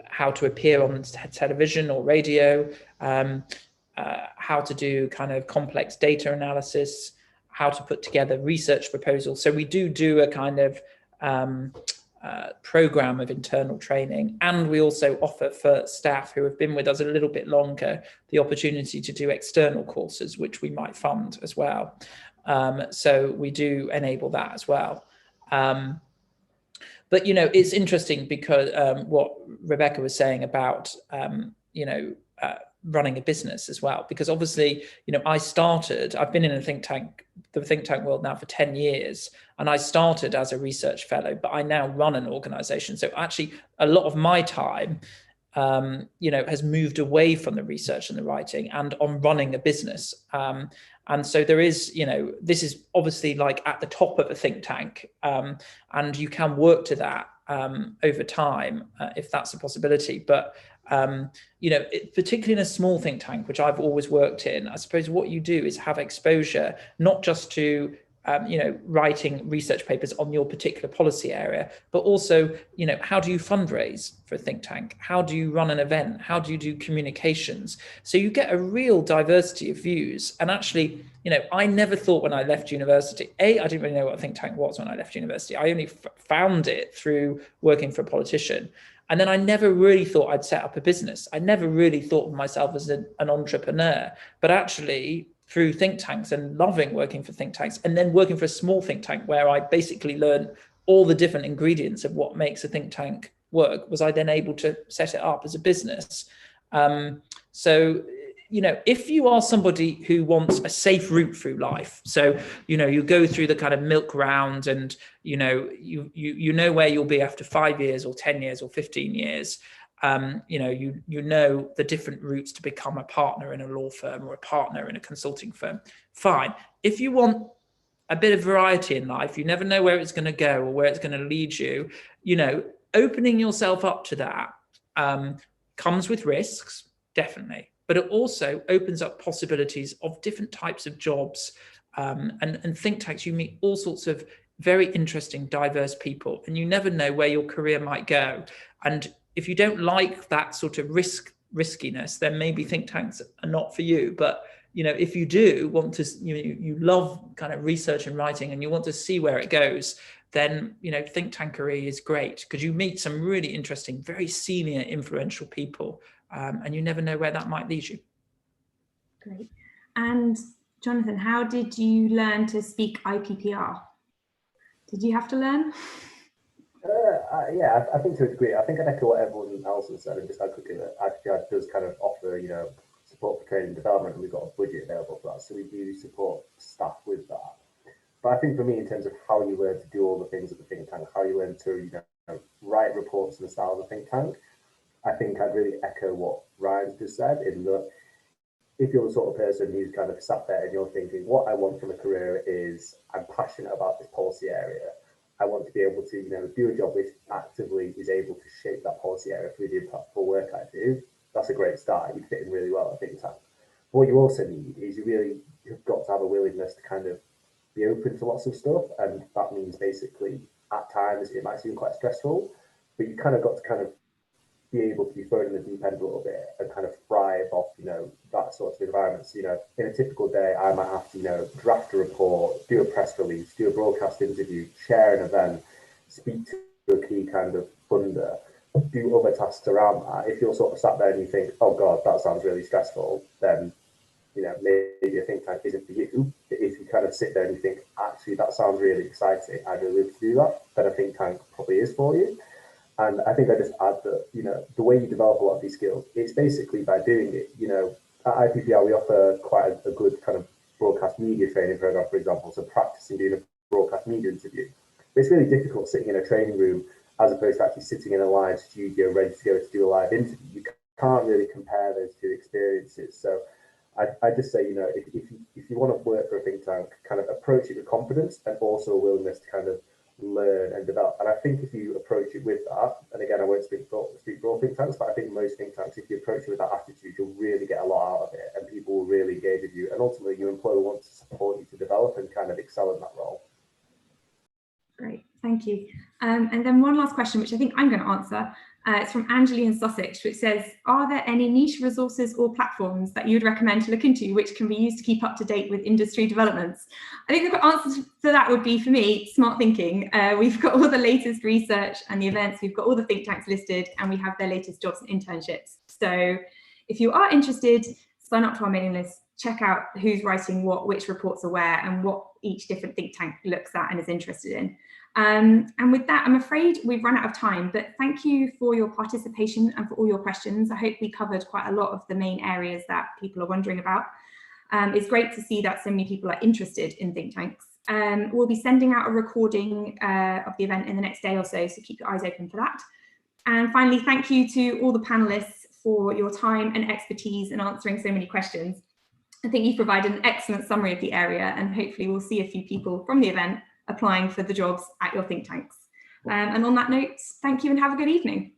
how to appear on television or radio, how to do kind of complex data analysis, how to put together research proposals. So we do a kind of program of internal training, and we also offer for staff who have been with us a little bit longer the opportunity to do external courses, which we might fund as well. So we do enable that as well. But, you know, it's interesting because what Rebecca was saying about, you know, running a business as well, because obviously, you know, I've been in the think tank world now for 10 years, and I started as a research fellow, but I now run an organization. So actually a lot of my time, you know, has moved away from the research and the writing and on running a business. And so there is, you know, this is obviously like at the top of a think tank, and you can work to that over time if that's a possibility. But, you know, particularly in a small think tank, which I've always worked in, I suppose what you do is have exposure, not just to, you know, writing research papers on your particular policy area, but also, you know, how do you fundraise for a think tank? How do you run an event? How do you do communications? So you get a real diversity of views. And actually, you know, I never thought when I left university, I didn't really know what a think tank was when I left university. I only found it through working for a politician. And then I never really thought I'd set up a business. I never really thought of myself as an entrepreneur, but actually through think tanks and loving working for think tanks, and then working for a small think tank where I basically learned all the different ingredients of what makes a think tank work, was I then able to set it up as a business. So, you know, if you are somebody who wants a safe route through life, so, you know, you go through the kind of milk round and, you know, you know where you'll be after 5 years or 10 years or 15 years, you know, you know the different routes to become a partner in a law firm or a partner in a consulting firm, fine. If you want a bit of variety in life, you never know where it's going to go or where it's going to lead you, you know, opening yourself up to that comes with risks, definitely, but it also opens up possibilities of different types of jobs, and think tanks. You meet all sorts of very interesting, diverse people, and you never know where your career might go. And if you don't like that sort of riskiness, then maybe think tanks are not for you. But, you know, if you do want to, you love kind of research and writing and you want to see where it goes, then, you know, think tankery is great because you meet some really interesting, very senior, influential people, and you never know where that might lead you. Great. And Jonathan, how did you learn to speak IPPR? Did you have to learn? Yeah, I think to a degree. I think I'd echo what everyone else has said, and just add quickly that IPPR does kind of offer, support for training and development, and we've got a budget available for that, so we do support staff with that. But I think for me, in terms of how you learn to do all the things at the think tank, how you learn to, write reports in the style of the think tank, I think I'd really echo what Ryan's just said, in that if you're the sort of person who's kind of sat there and you're thinking, what I want from a career is I'm passionate about this policy area. I want to be able to, do a job which actively is able to shape that policy area through the impactful work I do. That's a great start. You'd fit in really well, I think. But what you also need is you really have got to have a willingness to kind of be open to lots of stuff, and that means basically at times it might seem quite stressful, but you kind of got to kind of be able to be thrown in the deep end a little bit and kind of thrive off, that sort of environment. So, in a typical day, I might have to, draft a report, do a press release, do a broadcast interview, chair an event, speak to a key kind of funder, do other tasks around that. If you're sort of sat there and you think, oh God, that sounds really stressful, then, maybe a think tank isn't for you. But if you kind of sit there and you think, actually, that sounds really exciting, I'd really love to do that, then a think tank probably is for you. And I think I just add that, the way you develop a lot of these skills, it's basically by doing it. At IPPR, we offer quite a good kind of broadcast media training program, for example, so practicing doing a broadcast media interview. But it's really difficult sitting in a training room as opposed to actually sitting in a live studio ready to go to do a live interview. You can't really compare those two experiences. So I just say, if you want to work for a think tank, kind of approach it with confidence and also a willingness to kind of learn and develop. And I think if you approach it with that, and again, I won't speak for all think tanks, but I think most think tanks, if you approach it with that attitude, you'll really get a lot out of it, and people will really engage with you. And ultimately, your employer wants to support you to develop and kind of excel in that role. Great, thank you. And then one last question, which I think I'm going to answer. It's from Angelie in Sussex, which says, are there any niche resources or platforms that you'd recommend to look into which can be used to keep up to date with industry developments? I think the answer to that would be, for me, smart thinking. We've got all the latest research and the events, we've got all the think tanks listed, and we have their latest jobs and internships. So if you are interested, sign up to our mailing list, check out who's writing what, which reports are where, and what each different think tank looks at and is interested in. And with that, I'm afraid we've run out of time, but thank you for your participation and for all your questions. I hope we covered quite a lot of the main areas that people are wondering about. It's great to see that so many people are interested in think tanks. We'll be sending out a recording of the event in the next day or so keep your eyes open for that. And finally, thank you to all the panelists for your time and expertise in answering so many questions. I think you've provided an excellent summary of the area, and hopefully we'll see a few people from the event applying for the jobs at your think tanks. And on that note, thank you and have a good evening.